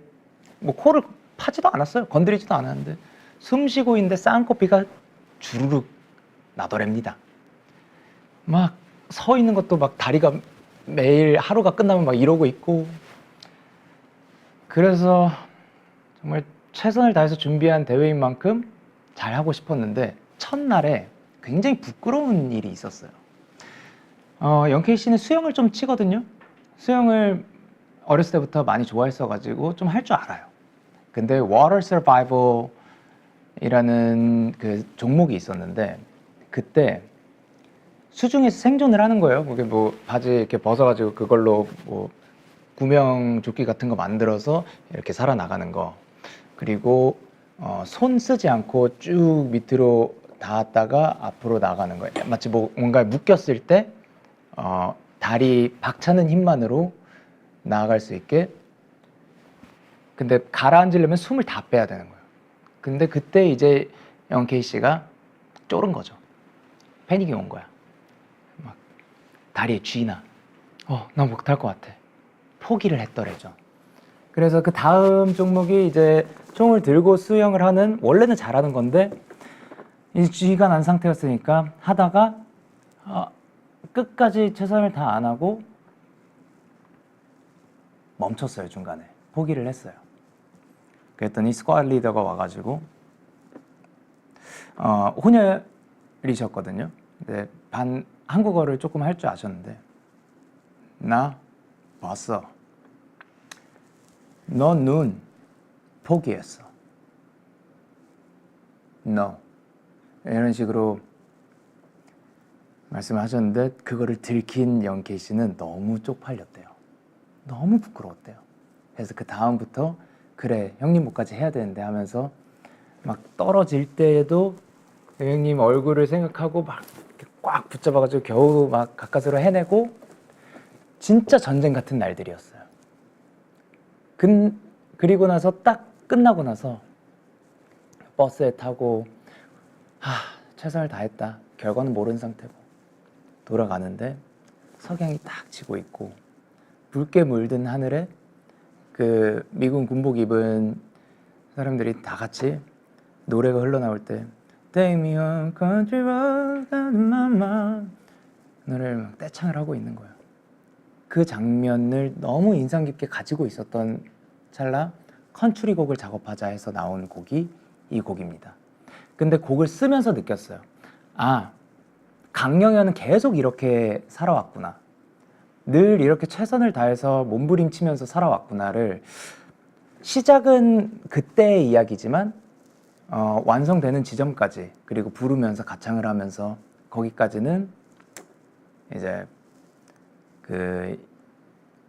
뭐 코를 파지도 않았어요. 건드리지도 않았는데 숨 쉬고 있는데 쌍코피가 주르륵 나더랍니다. 막 서 있는 것도 막 다리가 매일 하루가 끝나면 막 이러고 있고 그래서 정말 최선을 다해서 준비한 대회인 만큼 잘하고 싶었는데 첫날에 굉장히 부끄러운 일이 있었어요. 영케이 씨는 수영을 좀 치거든요. 수영을 어렸을 때부터 많이 좋아했어가지고 좀 할 줄 알아요. 근데 Water Survival이라는 그 종목이 있었는데 그때 수중에서 생존을 하는 거예요. 그게 뭐 바지 이렇게 벗어가지고 그걸로 뭐 구명조끼 같은 거 만들어서 이렇게 살아나가는 거. 그리고 손 쓰지 않고 쭉 밑으로 닿았다가 앞으로 나가는 거예요. 마치 뭐 뭔가 묶였을 때 다리 박차는 힘만으로 나아갈 수 있게. 근데 가라앉으려면 숨을 다 빼야 되는 거예요. 근데 그때 이제 영케이 씨가 쫄은 거죠. 패닉이 온 거야. 막 다리에 쥐나. 나 못할 것 같아. 포기를 했더래죠. 그래서 그 다음 종목이 이제 총을 들고 수영을 하는 원래는 잘하는 건데 이 쥐가 난 상태였으니까 하다가 끝까지 최선을 다 안 하고 멈췄어요. 중간에 포기를 했어요. 그랬더니 스쿼드 리더가 와가지고 혼혈이셨거든요. 근데 한국어를 조금 할 줄 아셨는데 나 봤어. 너 눈 포기했어. No. 이런 식으로 말씀을 하셨는데 그거를 들킨 영케이 씨는 너무 쪽팔렸대요. 너무 부끄러웠대요. 그래서 그 다음부터 그래 형님 목까지 해야 되는데 하면서 막 떨어질 때에도 형님 얼굴을 생각하고 막 막 붙잡아가지고 겨우 막 가까스로 해내고 진짜 전쟁 같은 날들이었어요. 그리고 나서 딱 끝나고 나서 버스에 타고 최선을 다했다. 결과는 모르는 상태고 돌아가는데 석양이 딱 지고 있고 붉게 물든 하늘에 그 미군 군복 입은 사람들이 다 같이 노래가 흘러나올 때 Take me home, country road, mama 노래를 막 떼창을 하고 있는 거예요. 그 장면을 너무 인상 깊게 가지고 있었던 찰나 컨트리 곡을 작업하자 해서 나온 곡이 이 곡입니다. 근데 곡을 쓰면서 느꼈어요. 강영현은 계속 이렇게 살아왔구나. 늘 이렇게 최선을 다해서 몸부림치면서 살아왔구나를 시작은 그때의 이야기지만 완성되는 지점까지 그리고 부르면서 가창을 하면서 거기까지는 이제 그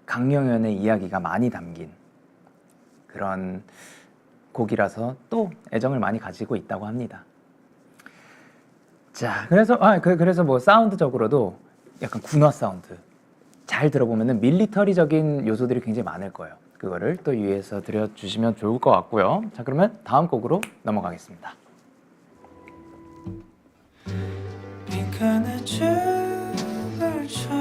강영현의 이야기가 많이 담긴 그런 곡이라서 또 애정을 많이 가지고 있다고 합니다. 자, 그래서 뭐 사운드적으로도 약간 군화 사운드 잘 들어보면은 밀리터리적인 요소들이 굉장히 많을 거예요. 그거를 또 유의해서 들려주시면 좋을 것 같고요. 자, 그러면 다음 곡으로 넘어가겠습니다. 빈칸에 춤을 춰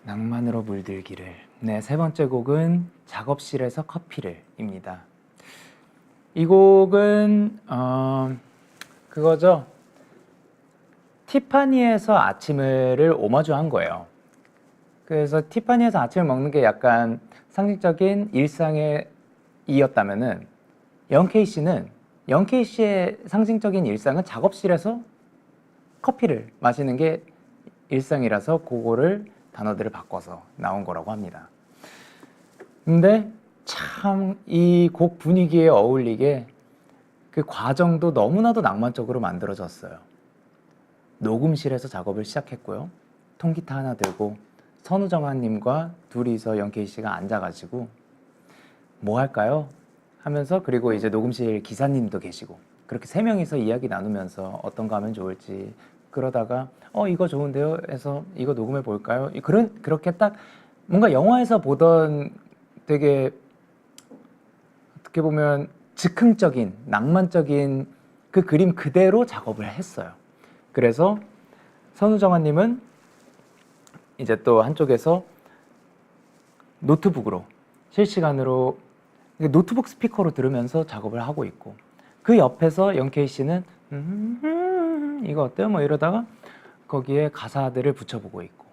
낭만으로 물들기를. 네, 세 번째 곡은 작업실에서 커피를입니다. 이 곡은 그거죠. 티파니에서 아침을 오마주한 거예요. 그래서 티파니에서 아침을 먹는 게 약간 상징적인 일상에 이었다면은 영케이 씨의 상징적인 일상은 작업실에서 커피를 마시는 게 일상이라서 그거를 단어들을 바꿔서 나온 거라고 합니다. 근데 참 이 곡 분위기에 어울리게 그 과정도 너무나도 낭만적으로 만들어졌어요. 녹음실에서 작업을 시작했고요. 통기타 하나 들고 선우정아님과 둘이서 영케이 씨가 앉아가지고 뭐 할까요? 하면서 그리고 이제 녹음실 기사님도 계시고 그렇게 세 명이서 이야기 나누면서 어떤 거 하면 좋을지 그러다가 이거 좋은데요? 해서 이거 녹음해 볼까요? 그렇게 딱 뭔가 영화에서 보던 되게 어떻게 보면 즉흥적인 낭만적인 그 그림 그대로 작업을 했어요. 그래서 선우정아님은 이제 또 한쪽에서 노트북으로 실시간으로 노트북 스피커로 들으면서 작업을 하고 있고 그 옆에서 영케이 씨는 이거 어때요? 뭐 이러다가 거기에 가사들을 붙여보고 있고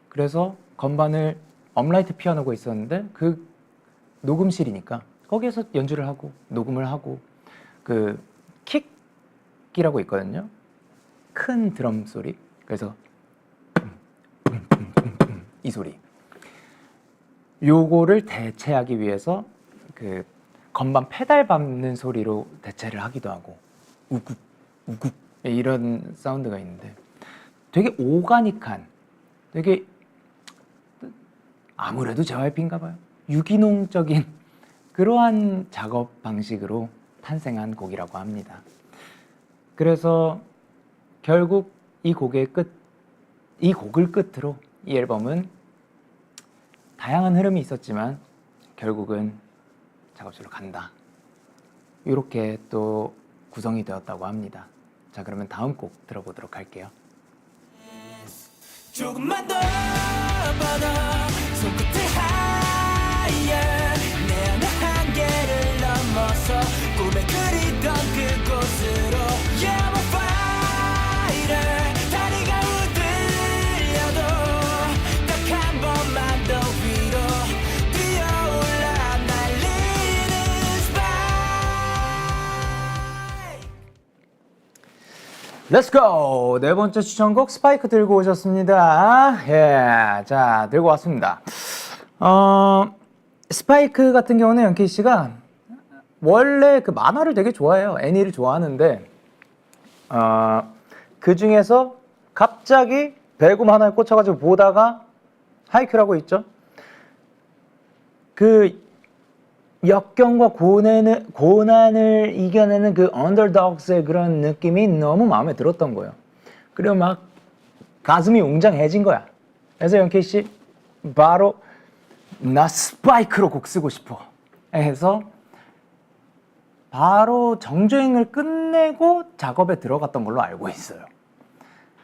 그래서 건반을 업라이트 피아노가 있었는데 그 녹음실이니까 거기에서 연주를 하고 녹음을 하고 그 킥이라고 있거든요. 큰 드럼 소리. 그래서 이 소리. 요거를 대체하기 위해서 그 건반 페달 밟는 소리로 대체를 하기도 하고 우국 우국 이런 사운드가 있는데 되게 오가닉한 되게 아무래도 JYP인가 봐요. 유기농적인 그러한 작업 방식으로 탄생한 곡이라고 합니다. 그래서 결국 이 곡을 끝으로 이 앨범은 다양한 흐름이 있었지만 결국은 작업실로 간다. 이렇게 또 구성이 되었다고 합니다. 자, 그러면 다음 곡 들어보도록 할게요. 조금만 더 뻗어 손끝을 하얘 내 안의 한계를 넘어서 꿈에 그리던 그곳으로 Yeah, I'm a fighter 다리가 흔들려도 딱 한 번만 더 위로 뛰어올라 날리는 스파이 Let's go! 네 번째 추천곡 스파이크 들고 오셨습니다. 예, 자, 들고 왔습니다. 스파이크 같은 경우는 영케이 씨가 원래 그 만화를 되게 좋아해요. 애니를 좋아하는데 그 중에서 갑자기 배구 만화에 꽂혀가지고 보다가 하이큐라고 있죠. 그 역경과 고난을 이겨내는 그 언더독스의 그런 느낌이 너무 마음에 들었던 거예요. 그리고 막 가슴이 웅장해진 거야. 그래서 영케이 씨 바로 나 스파이크로 곡 쓰고 싶어 해서 바로 정주행을 끝내고 작업에 들어갔던 걸로 알고 있어요.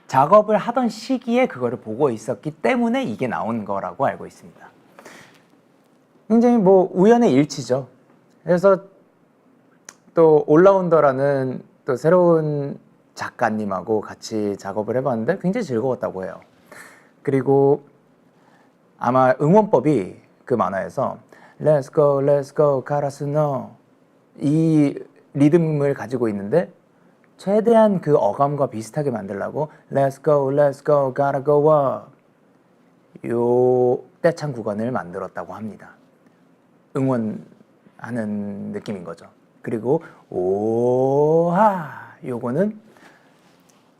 작업을 하던 시기에 그거를 보고 있었기 때문에 이게 나온 거라고 알고 있습니다. 굉장히 뭐 우연의 일치죠. 그래서 또 올라운더라는 또 새로운 작가님하고 같이 작업을 해봤는데 굉장히 즐거웠다고 해요. 그리고 아마 응원법이 그 만화에서 Let's go, let's go, 카라스노 이 리듬을 가지고 있는데 최대한 그 어감과 비슷하게 만들려고 Let's go, let's go, gotta go up 요 떼창 구간을 만들었다고 합니다. 응원하는 느낌인 거죠. 그리고 오하 요거는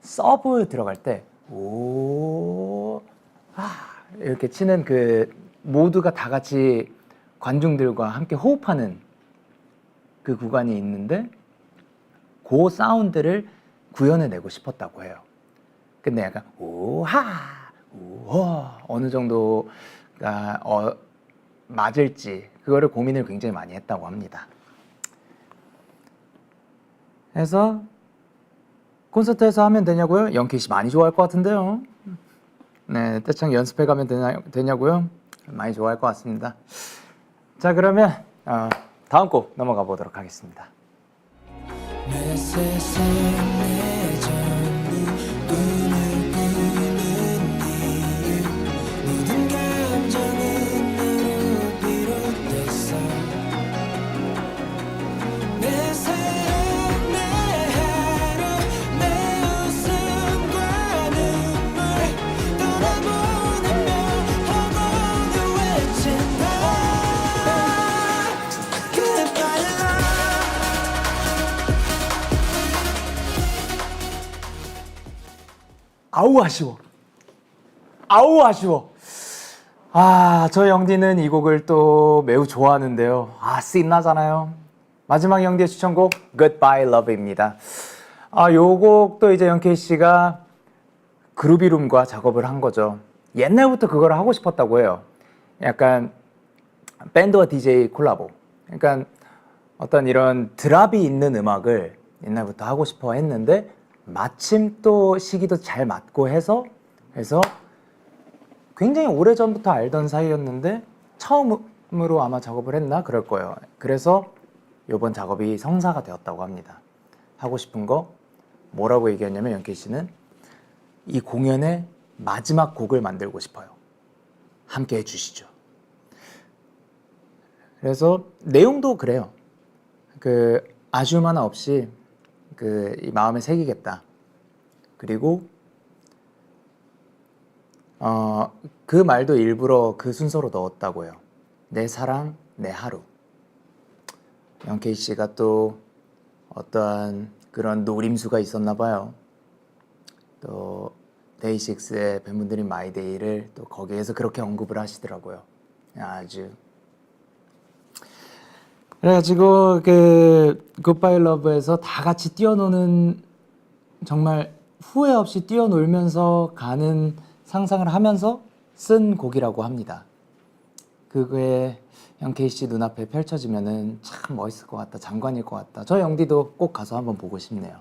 서브 들어갈 때 오하 이렇게 치는 그 모두가 다 같이 관중들과 함께 호흡하는 그 구간이 있는데 그 사운드를 구현해내고 싶었다고 해요. 근데 약간 오하 우와 어느 정도가 맞을지 그거를 고민을 굉장히 많이 했다고 합니다. 그래서 콘서트에서 하면 되냐고요? 영케이 씨 많이 좋아할 것 같은데요. 네, 떼창 연습해 가면 되냐고요? 많이 좋아할 것 같습니다. 자, 그러면 다음 곡 넘어가 보도록 하겠습니다. 내 세상 내 전부 꿈을 꾸는 일 모든 감정은 너로 비롯됐어 내 사랑 내 하루 내 웃음과 눈물 떠나보내며 허공을 외친다 Goodbye love 아우 아쉬워. 아우 아쉬워. 저 영디는 이 곡을 또 매우 좋아하는데요. 씬나잖아요. 마지막 영디의 추천곡 Goodbye Love입니다. 요 곡도 이제 영케이 씨가 그루비룸과 작업을 한 거죠. 옛날부터 그걸 하고 싶었다고 해요. 약간 밴드와 DJ 콜라보. 그러니까 어떤 이런 드랍이 있는 음악을 옛날부터 하고 싶어 했는데 마침 또 시기도 잘 맞고 해서 굉장히 오래전부터 알던 사이였는데 처음으로 아마 작업을 했나 그럴 거예요. 그래서 이번 작업이 성사가 되었다고 합니다. 하고 싶은 거 뭐라고 얘기했냐면 영케이 씨는 이 공연의 마지막 곡을 만들고 싶어요. 함께 해주시죠. 그래서 내용도 그래요. 그 아쉬움 하나 없이 이 마음에 새기겠다. 그리고 그 말도 일부러 그 순서로 넣었다고 해요. 내 사랑, 내 하루. 영케이 씨가 또 어떠한 그런 노림수가 있었나 봐요. 또 데이식스의 팬분들인 마이데이를 또 거기에서 그렇게 언급을 하시더라고요. 아주 그래가지고 그 굿바이 러브에서 다 같이 뛰어노는 정말 후회 없이 뛰어놀면서 가는 상상을 하면서 쓴 곡이라고 합니다. 그게 영케이 씨 눈앞에 펼쳐지면은 참 멋있을 것 같다. 장관일 것 같다. 저 영디도 꼭 가서 한번 보고 싶네요.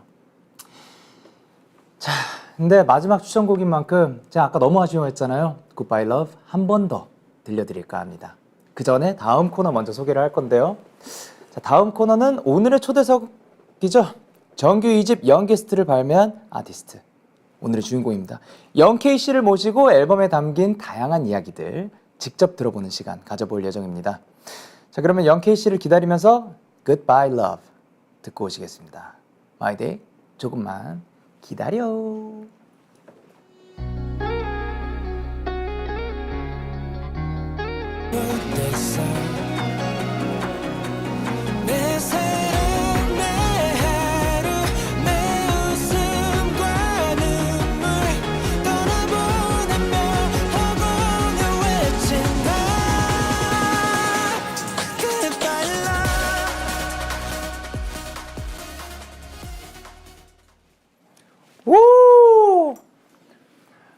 자, 근데 마지막 추천곡인 만큼 제가 아까 너무 아쉬워했잖아요. 굿바이 러브 한 번 더 들려드릴까 합니다. 그 전에 다음 코너 먼저 소개를 할 건데요. 자, 다음 코너는 오늘의 초대석이죠. 정규 2집 영게스트를 발매한 아티스트. 오늘의 주인공입니다. 영케이 씨를 모시고 앨범에 담긴 다양한 이야기들 직접 들어보는 시간 가져볼 예정입니다. 자, 그러면 영케이 씨를 기다리면서 Goodbye Love 듣고 오시겠습니다. 마이데이 조금만 기다려.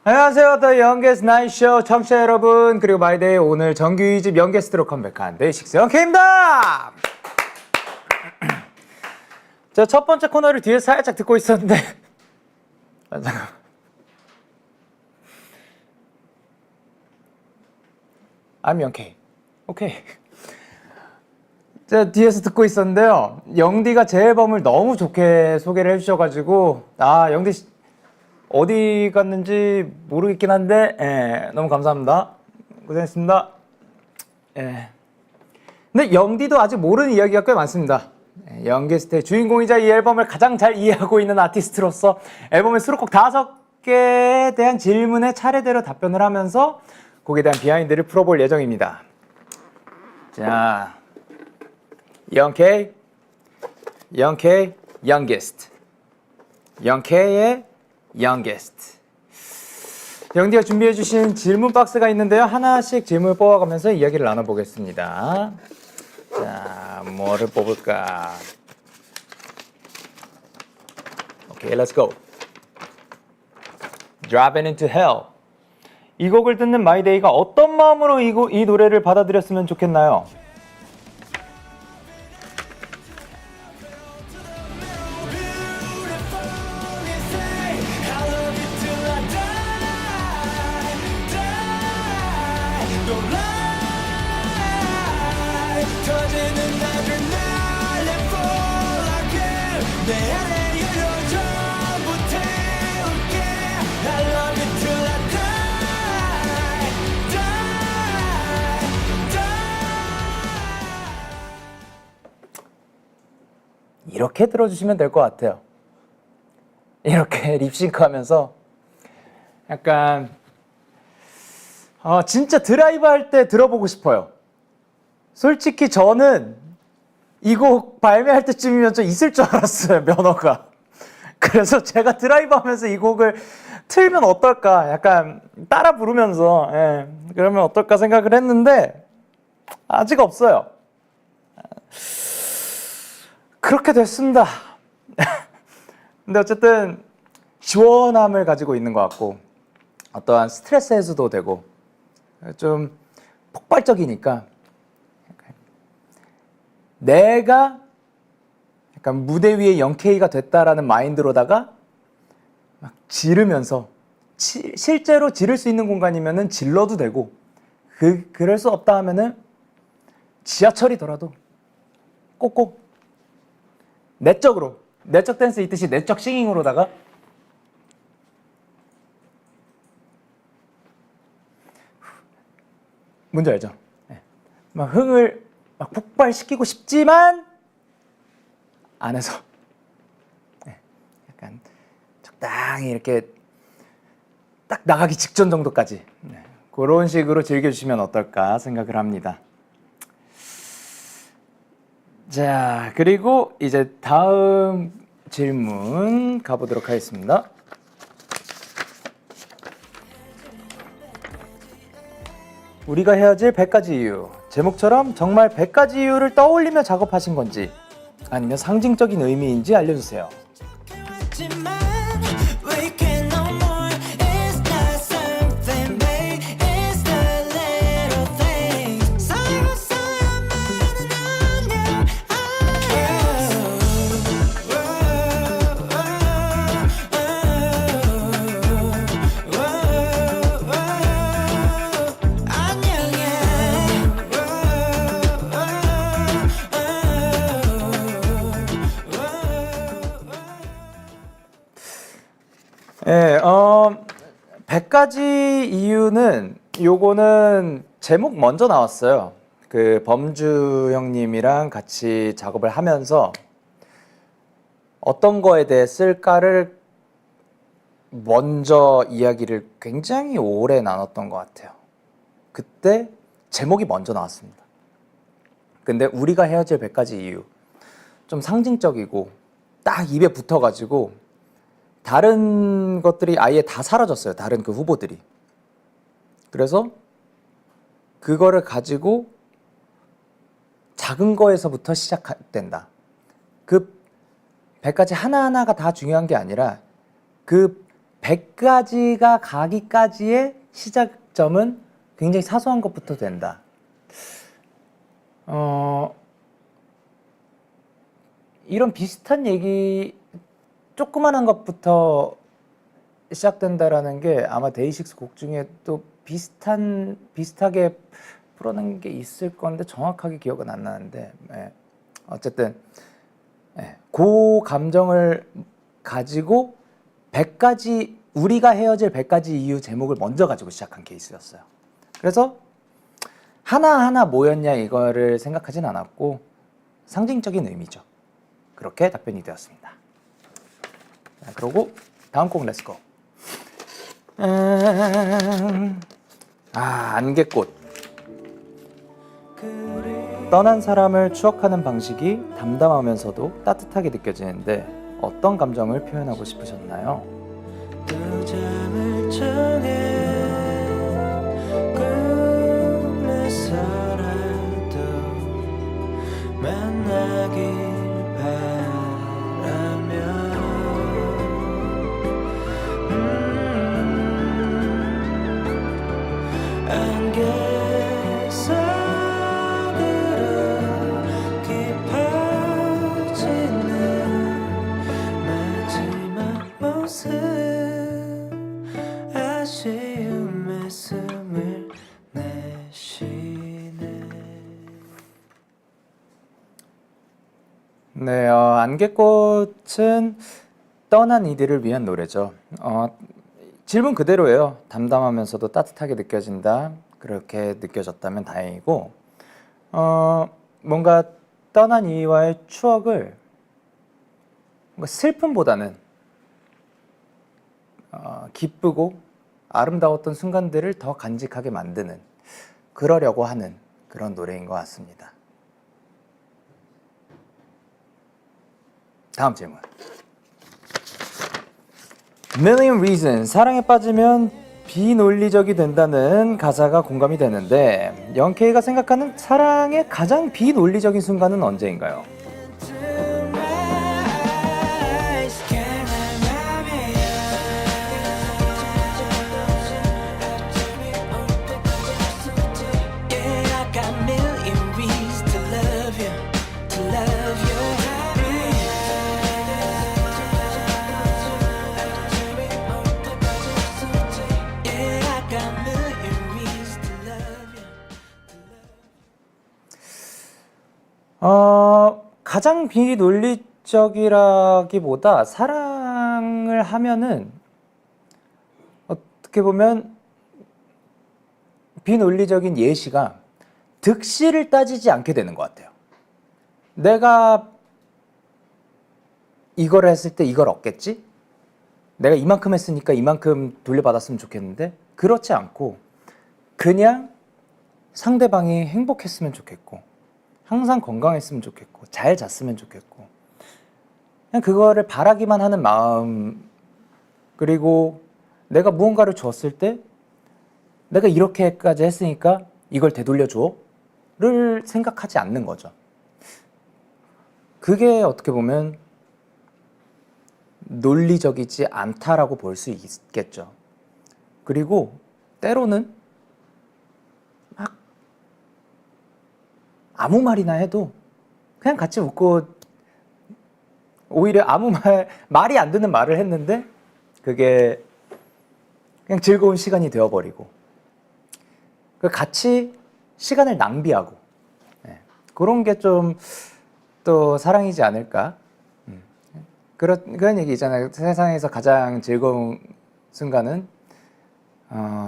안녕하세요. 더 영게스트 나이트쇼 청취자 여러분, 그리고 마이데이 오늘 정규 2집 영게스트로 컴백한 데이식스 영케입니다. 저 첫 번째 코너를 뒤에서 살짝 듣고 있었는데 잠깐만. I'm 영케이. 오케이. 제가 뒤에서 듣고 있었는데요. 영디가 제 앨범을 너무 좋게 소개를 해주셔가지고 영디 어디 갔는지 모르겠긴 한데 너무 감사합니다. 고생했습니다. 근데 영디도 아직 모르는 이야기가 꽤 많습니다. 영게스트의 주인공이자 이 앨범을 가장 잘 이해하고 있는 아티스트로서 앨범의 수록곡 5개에 대한 질문에 차례대로 답변을 하면서 곡에 대한 비하인드를 풀어볼 예정입니다. 자, 영케이, 영게스트, 영케이의 영게스트. 영디가 준비해주신 질문 박스가 있는데요. 하나씩 질문을 뽑아가면서 이야기를 나눠보겠습니다. 자, 뭐를 뽑을까? 오케이, let's go. Driving into Hell. 이 곡을 듣는 마이데이가 어떤 마음으로 이 노래를 받아들였으면 좋겠나요? 이렇게 들어주시면 될 것 같아요. 이렇게 립싱크 하면서 약간 진짜 드라이브 할 때 들어보고 싶어요. 솔직히 저는 이 곡 발매할 때쯤이면 좀 있을 줄 알았어요, 면허가. 그래서 제가 드라이브 하면서 이 곡을 틀면 어떨까, 약간 따라 부르면서 그러면 어떨까 생각을 했는데 아직 없어요. 그렇게 됐습니다. 근데 어쨌든 시원함을 가지고 있는 것 같고 어떠한 스트레스 해소도 되고 좀 폭발적이니까 내가 약간 무대 위에 영케이가 됐다라는 마인드로다가 막 지르면서 실제로 지를 수 있는 공간이면은 질러도 되고 그럴 수 없다 하면은 지하철이더라도 꼭꼭 내적 댄스 있듯이 내적 싱잉으로다가 뭔지 알죠? 막 흥을 막 폭발시키고 싶지만 안에서 약간 적당히 이렇게 딱 나가기 직전 정도까지 그런 식으로 즐겨주시면 어떨까 생각을 합니다. 자, 그리고 이제 다음 질문 가보도록 하겠습니다. 우리가 헤어질 100가지 이유. 제목처럼 정말 100가지 이유를 떠올리며 작업하신 건지 아니면 상징적인 의미인지 알려주세요. 네, 100가지 이유는 요거는 제목 먼저 나왔어요. 그 범주 형님이랑 같이 작업을 하면서 어떤 거에 대해 쓸까를 먼저 이야기를 굉장히 오래 나눴던 것 같아요. 그때 제목이 먼저 나왔습니다. 근데 우리가 헤어질 100가지 이유 좀 상징적이고 딱 입에 붙어가지고 다른 것들이 아예 다 사라졌어요. 다른 그 후보들이. 그래서 그거를 가지고 작은 거에서부터 시작된다. 그 100가지 하나하나가 다 중요한 게 아니라 그 100가지가 가기까지의 시작점은 굉장히 사소한 것부터 된다. 이런 비슷한 얘기, 조그만한 것부터 시작된다라는 게 아마 데이식스 곡 중에 또 비슷하게 풀어낸 게 있을 건데 정확하게 기억은 안 나는데, 어쨌든 그 감정을 가지고 100가지, 우리가 헤어질 100가지 이유 제목을 먼저 가지고 시작한 케이스였어요. 그래서 하나하나 뭐였냐 이거를 생각하진 않았고 상징적인 의미죠. 그렇게 답변이 되었습니다. 자, 그러고 다음 곡 렛츠고. 안개꽃. 떠난 사람을 추억하는 방식이 담담하면서도 따뜻하게 느껴지는데 어떤 감정을 표현하고 싶으셨나요? 또 잠을 청해 꿈에서라도 만나길 바라며 안개 아쉬움에 숨을 내쉬네. 네, 안개꽃은 떠난 이들을 위한 노래죠. 질문 그대로예요. 담담하면서도 따뜻하게 느껴진다. 그렇게 느껴졌다면 다행이고, 뭔가 떠난 이와의 추억을 뭔가 슬픔보다는 기쁘고 아름다웠던 순간들을 더 간직하게 만드는, 그러려고 하는 그런 노래인 것 같습니다. 다음 질문. Million Reasons, 사랑에 빠지면 비논리적이 된다는 가사가 공감이 되는데 영케이가 생각하는 사랑의 가장 비논리적인 순간은 언제인가요? 가장 비논리적이라기보다 사랑을 하면은 어떻게 보면 비논리적인 예시가 득실을 따지지 않게 되는 것 같아요. 내가 이걸 했을 때 이걸 얻겠지? 내가 이만큼 했으니까 이만큼 돌려받았으면 좋겠는데, 그렇지 않고 그냥 상대방이 행복했으면 좋겠고 항상 건강했으면 좋겠고 잘 잤으면 좋겠고 그냥 그거를 바라기만 하는 마음, 그리고 내가 무언가를 줬을 때 내가 이렇게까지 했으니까 이걸 되돌려줘를 생각하지 않는 거죠. 그게 어떻게 보면 논리적이지 않다라고 볼 수 있겠죠. 그리고 때로는 막 아무 말이나 해도 그냥 같이 웃고, 오히려 아무 말이 안 되는 말을 했는데 그게 그냥 즐거운 시간이 되어버리고, 같이 시간을 낭비하고, 그런 게 좀 또 사랑이지 않을까. 그런 얘기 있잖아요. 세상에서 가장 즐거운 순간은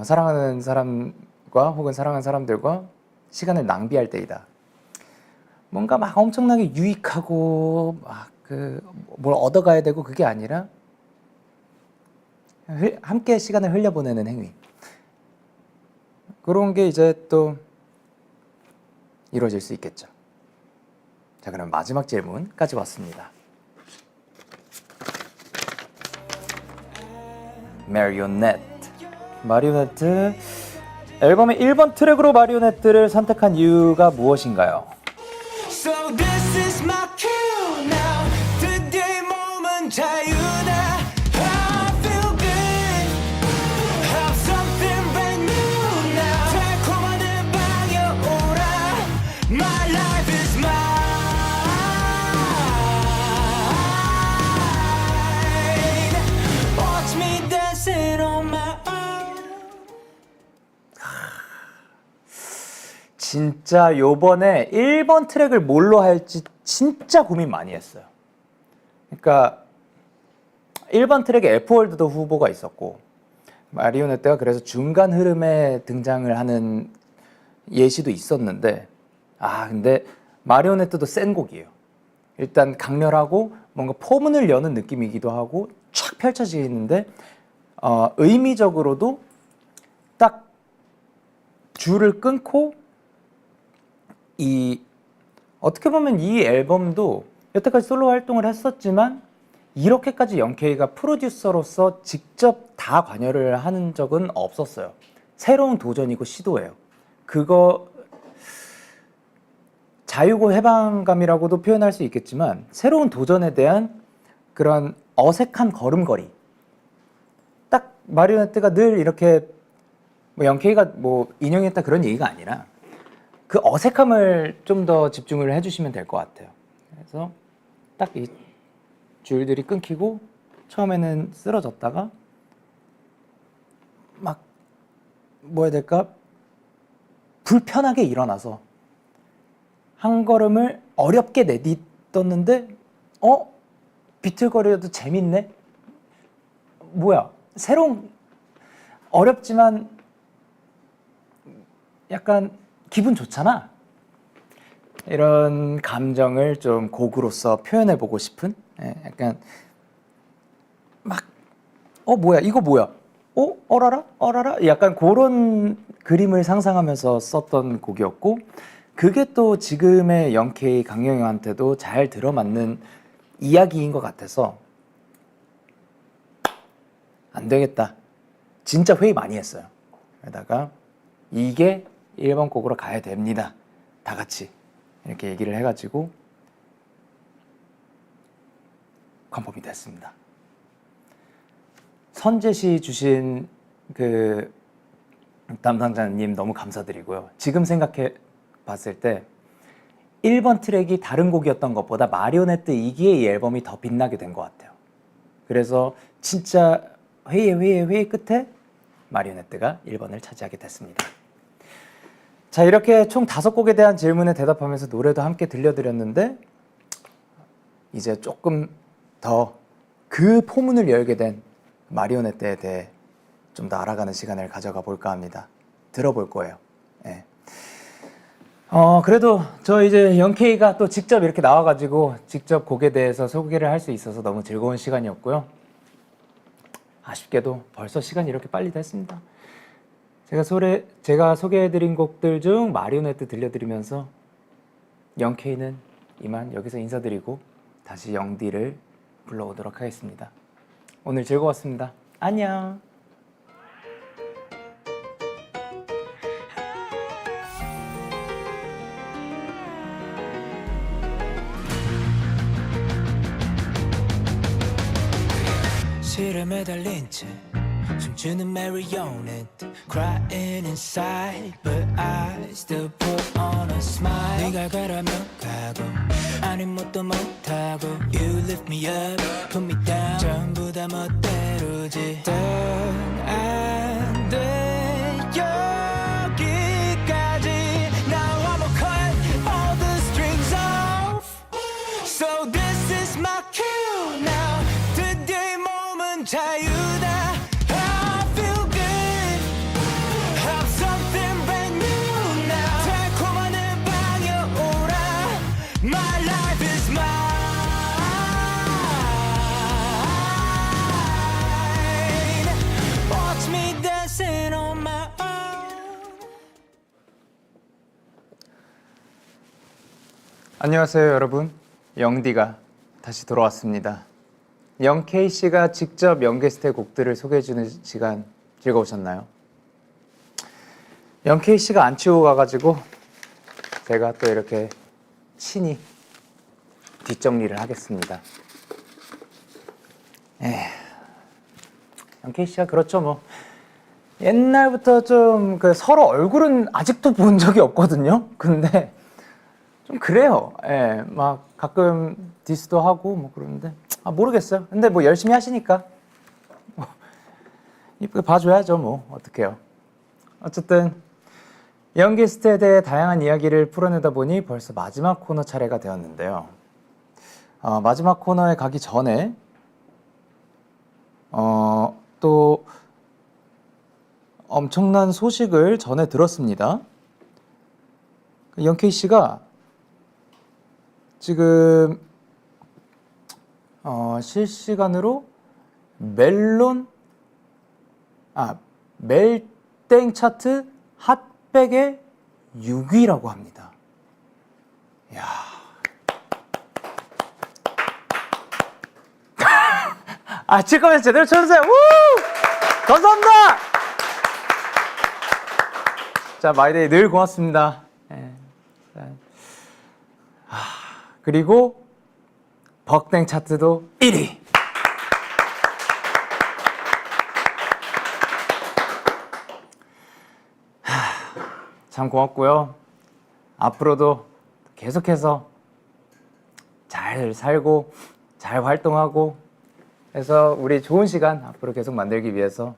사랑하는 사람과 혹은 사랑하는 사람들과 시간을 낭비할 때이다. 뭔가 막 엄청나게 유익하고 막 뭘 얻어가야 되고 그게 아니라 함께 시간을 흘려보내는 행위, 그런 게 이제 또 이루어질 수 있겠죠. 자, 그럼 마지막 질문까지 왔습니다. 마리오네트. 앨범의 1번 트랙으로 마리오네트를 선택한 이유가 무엇인가요? So this is my cue now. today moment 자유다. I feel good. 진짜 요번에 1번 트랙을 뭘로 할지 진짜 고민 많이 했어요. 그러니까 1번 트랙에 F월드도 후보가 있었고 마리오네트가 그래서 중간 흐름에 등장을 하는 예시도 있었는데 근데 마리오네트도 센 곡이에요. 일단 강렬하고 뭔가 포문을 여는 느낌이기도 하고 촥 펼쳐지는데 의미적으로도 딱 줄을 끊고 어떻게 보면 이 앨범도 여태까지 솔로 활동을 했었지만 이렇게까지 영케이가 프로듀서로서 직접 다 관여를 하는 적은 없었어요. 새로운 도전이고 시도예요. 그거 자유고 해방감이라고도 표현할 수 있겠지만 새로운 도전에 대한 그런 어색한 걸음걸이. 딱 마리오네트가 늘 이렇게 뭐 영케이가 뭐 인형이었다 그런 얘기가 아니라 그 어색함을 좀 더 집중을 해주시면 될 것 같아요. 그래서 딱 이 줄들이 끊기고 처음에는 쓰러졌다가 막 뭐 해야 될까? 불편하게 일어나서 한 걸음을 어렵게 내딛었는데 비틀거려도 재밌네? 뭐야? 새로운 어렵지만 약간 기분 좋잖아? 이런 감정을 좀 곡으로서 표현해보고 싶은 약간 막 뭐야 이거 뭐야 어라라 어라라 약간 그런 그림을 상상하면서 썼던 곡이었고 그게 또 지금의 영케이 강영현한테도 잘 들어맞는 이야기인 것 같아서 안 되겠다 진짜 회의 많이 했어요. 그러다가 이게 1번 곡으로 가야 됩니다 다 같이 이렇게 얘기를 해가지고 컨펌이 됐습니다. 선제시 주신 그 담당자님 너무 감사드리고요. 지금 생각해 봤을 때 1번 트랙이 다른 곡이었던 것보다 마리오네트 2기의 이 앨범이 더 빛나게 된 것 같아요. 그래서 진짜 회의 끝에 마리오네트가 1번을 차지하게 됐습니다. 자, 이렇게 총 5곡에 대한 질문에 대답하면서 노래도 함께 들려드렸는데 이제 조금 더 그 포문을 열게 된 마리오네트에 대해 좀 더 알아가는 시간을 가져가 볼까 합니다. 들어볼 거예요. 네. 그래도 저 이제 영케이가 또 직접 이렇게 나와가지고 직접 곡에 대해서 소개를 할 수 있어서 너무 즐거운 시간이었고요. 아쉽게도 벌써 시간이 이렇게 빨리 됐습니다. 제가 소개해드린 곡들 중 마리오네트 들려드리면서 영케이는 이만 여기서 인사드리고 다시 영디를 불러오도록 하겠습니다. 오늘 즐거웠습니다. 안녕. 실에 매달린 채 춤추는 marionette crying inside but I still put on a smile 네가 가라면 가고 아님 뭣도 못하고 You lift me up, put me down 전부 다 멋대로지 넌 안 돼 여기까지 Now I'ma cut all the strings off So this is my cue now Today moment 자유다 I feel good Have something brand new now 달콤한 내 방에 오라 My life is mine Watch me dancing on my own 안녕하세요 여러분, 영디가 다시 돌아왔습니다. 영케이씨가 직접 영게스트의 곡들을 소개해주는 시간 즐거우셨나요? 영케이씨가 안 치우고 가가지고 제가 또 이렇게 친히 뒷정리를 하겠습니다. 영케이씨가 그렇죠 뭐 옛날부터 좀 서로 얼굴은 아직도 본 적이 없거든요. 근데 좀 그래요. 막 가끔 디스도 하고 뭐 그러는데 모르겠어요. 근데 뭐 열심히 하시니까 뭐 이쁘게 봐줘야죠 뭐 어떡해요. 어쨌든 연기스트에 대해 다양한 이야기를 풀어내다 보니 벌써 마지막 코너 차례가 되었는데요. 마지막 코너에 가기 전에 또 엄청난 소식을 전해 들었습니다. 영케이 씨가 지금 실시간으로 멜땡 차트 핫백의 6위라고 합니다. 이야. 잠깐만 제대로 쳐주세요. 우! 감사합니다. 자, 마이데이 늘 고맙습니다. 그리고 벅땡 차트도 1위. 참 고맙고요. 앞으로도 계속해서 잘 살고 잘 활동하고 해서 우리 좋은 시간 앞으로 계속 만들기 위해서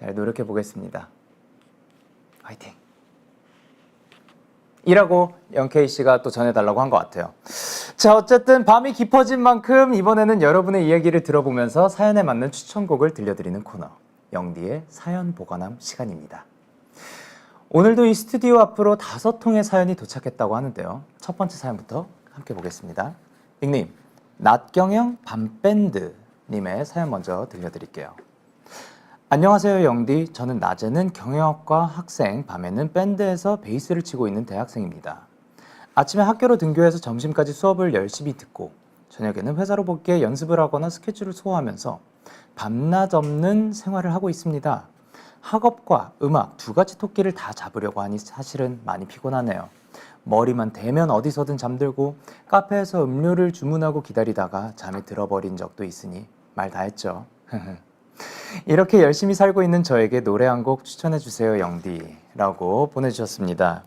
잘 노력해 보겠습니다. 화이팅! 이라고 영케이 씨가 또 전해달라고 한 것 같아요. 자, 어쨌든 밤이 깊어진 만큼 이번에는 여러분의 이야기를 들어보면서 사연에 맞는 추천곡을 들려드리는 코너 영디의 사연 보관함 시간입니다. 오늘도 이 스튜디오 앞으로 5통의 사연이 도착했다고 하는데요. 첫 번째 사연부터 함께 보겠습니다. 닉네임 낮경영 밤밴드님의 사연 먼저 들려드릴게요. 안녕하세요 영디. 저는 낮에는 경영학과 학생, 밤에는 밴드에서 베이스를 치고 있는 대학생입니다. 아침에 학교로 등교해서 점심까지 수업을 열심히 듣고 저녁에는 회사로 복귀해 연습을 하거나 스케줄을 소화하면서 밤낮 없는 생활을 하고 있습니다. 학업과 음악 두 가지 토끼를 다 잡으려고 하니 사실은 많이 피곤하네요. 머리만 대면 어디서든 잠들고 카페에서 음료를 주문하고 기다리다가 잠에 들어버린 적도 있으니 말 다 했죠. 이렇게 열심히 살고 있는 저에게 노래 한 곡 추천해주세요 영디 라고 보내주셨습니다.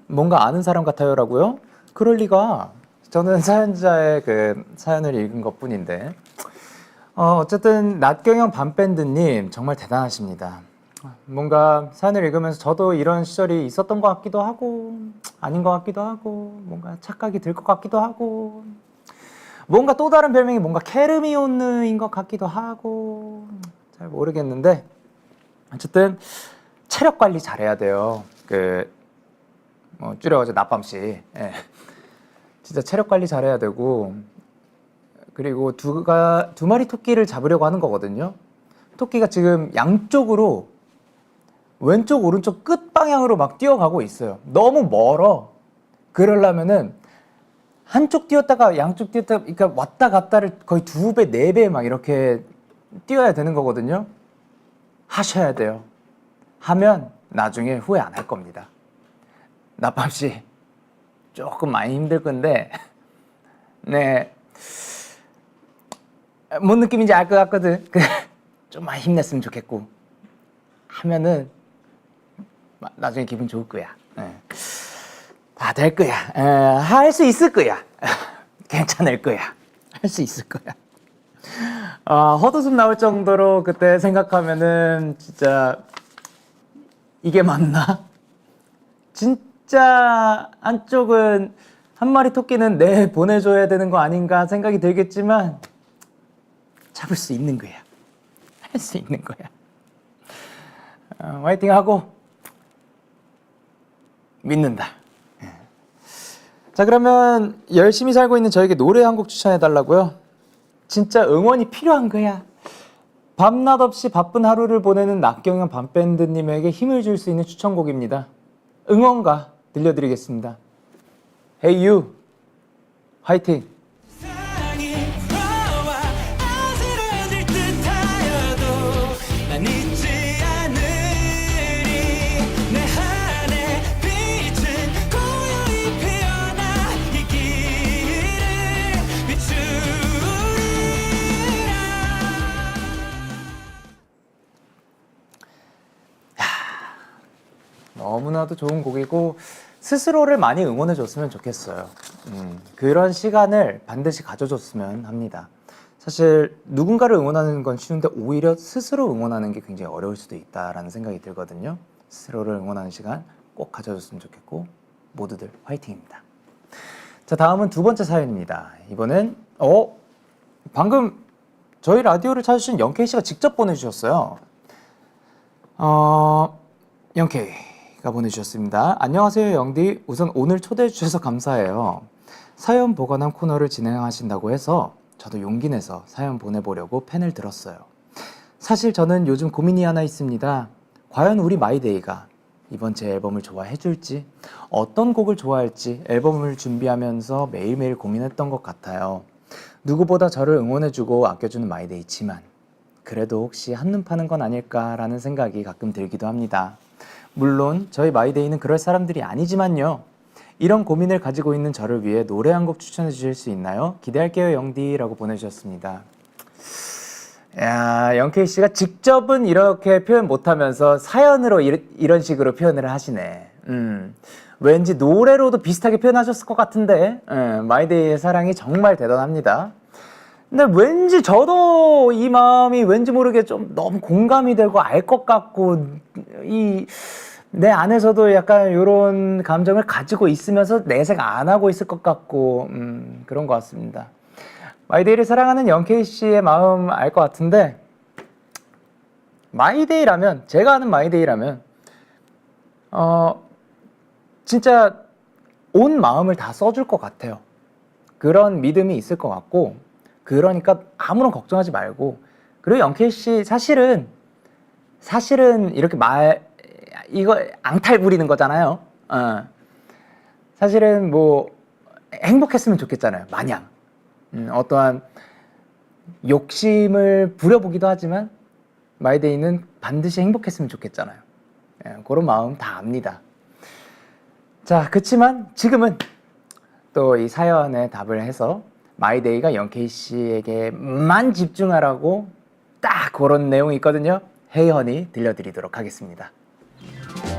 뭔가 아는 사람 같아요 라고요? 그럴 리가. 저는 사연자의 그 사연을 읽은 것 뿐인데 어쨌든 낮경영 밤밴드님 정말 대단하십니다. 뭔가 사연을 읽으면서 저도 이런 시절이 있었던 것 같기도 하고 아닌 것 같기도 하고 뭔가 착각이 들 것 같기도 하고 뭔가 또 다른 별명이 뭔가 케르미온느인 것 같기도 하고 잘 모르겠는데 어쨌든 체력 관리 잘해야 돼요. 줄여가지고 낮밤씨. 예. 진짜 체력 관리 잘해야 되고 그리고 두 마리 토끼를 잡으려고 하는 거거든요. 토끼가 지금 양쪽으로 왼쪽 오른쪽 끝 방향으로 막 뛰어가고 있어요. 너무 멀어. 그러려면은 한쪽 뛰었다가 양쪽 뛰었다가 그러니까 왔다 갔다를 거의 2배, 4배 막 이렇게 뛰어야 되는 거거든요. 하셔야 돼요. 하면 나중에 후회 안 할 겁니다. 낮밤씨 조금 많이 힘들 건데 네. 뭔 느낌인지 알 것 같거든. 좀만 힘냈으면 좋겠고 하면은 나중에 기분 좋을 거야. 다 될 거야. 할 수 있을 거야. 괜찮을 거야. 할 수 있을 거야. 헛웃음 나올 정도로 그때 생각하면은 진짜 이게 맞나? 진짜 한쪽은 한 마리 토끼는 보내줘야 되는 거 아닌가 생각이 들겠지만 잡을 수 있는 거야. 할 수 있는 거야. 화이팅 하고 믿는다. 자, 그러면 열심히 살고 있는 저에게 노래 한 곡 추천해 달라고요? 진짜 응원이 필요한 거야. 밤낮 없이 바쁜 하루를 보내는 낮경영 밤밴드님에게 힘을 줄 수 있는 추천곡입니다. 응원가 들려드리겠습니다. Hey you, 화이팅! 너무나도 좋은 곡이고 스스로를 많이 응원해 줬으면 좋겠어요. 그런 시간을 반드시 가져줬으면 합니다. 사실 누군가를 응원하는 건 쉬운데 오히려 스스로 응원하는 게 굉장히 어려울 수도 있다라는 생각이 들거든요. 스스로를 응원하는 시간 꼭 가져줬으면 좋겠고 모두들 화이팅입니다. 자, 다음은 두 번째 사연입니다. 이번엔 방금 저희 라디오를 찾으신 영케이 씨가 직접 보내주셨어요. 영케이가 보내주셨습니다. 안녕하세요, 영디. 우선 오늘 초대해 주셔서 감사해요. 사연 보관함 코너를 진행하신다고 해서 저도 용기 내서 사연 보내보려고 펜을 들었어요. 사실 저는 요즘 고민이 하나 있습니다. 과연 우리 마이데이가 이번 제 앨범을 좋아해 줄지, 어떤 곡을 좋아할지 앨범을 준비하면서 매일매일 고민했던 것 같아요. 누구보다 저를 응원해주고 아껴주는 마이데이지만 그래도 혹시 한눈 파는 건 아닐까라는 생각이 가끔 들기도 합니다. 물론 저희 마이데이는 그럴 사람들이 아니지만요. 이런 고민을 가지고 있는 저를 위해 노래 한 곡 추천해 주실 수 있나요? 기대할게요, 영디라고 보내주셨습니다. 야, 영케이 씨가 직접은 이렇게 표현 못하면서 사연으로 이런 식으로 표현을 하시네. 왠지 노래로도 비슷하게 표현하셨을 것 같은데, 마이데이의 사랑이 정말 대단합니다. 근데 왠지 저도 이 마음이 왠지 모르게 좀 너무 공감이 되고 알 것 같고, 내 안에서도 약간 이런 감정을 가지고 있으면서 내색 안 하고 있을 것 같고, 그런 것 같습니다. 마이데이를 사랑하는 영케이 씨의 마음 알 것 같은데, 마이데이라면, 제가 아는 마이데이라면 진짜 온 마음을 다 써줄 것 같아요. 그런 믿음이 있을 것 같고, 그러니까 아무런 걱정하지 말고. 그리고 영케이 씨 사실은 이렇게 이거 앙탈 부리는 거잖아요. 사실은 뭐 행복했으면 좋겠잖아요, 마냥. 어떠한 욕심을 부려보기도 하지만 마이데이는 반드시 행복했으면 좋겠잖아요. 그런 마음 다 압니다. 자, 그치만 지금은 또 이 사연에 답을 해서 마이데이가 영케이 씨에게만 집중하라고 딱 그런 내용이 있거든요. Hey Honey 들려드리도록 하겠습니다.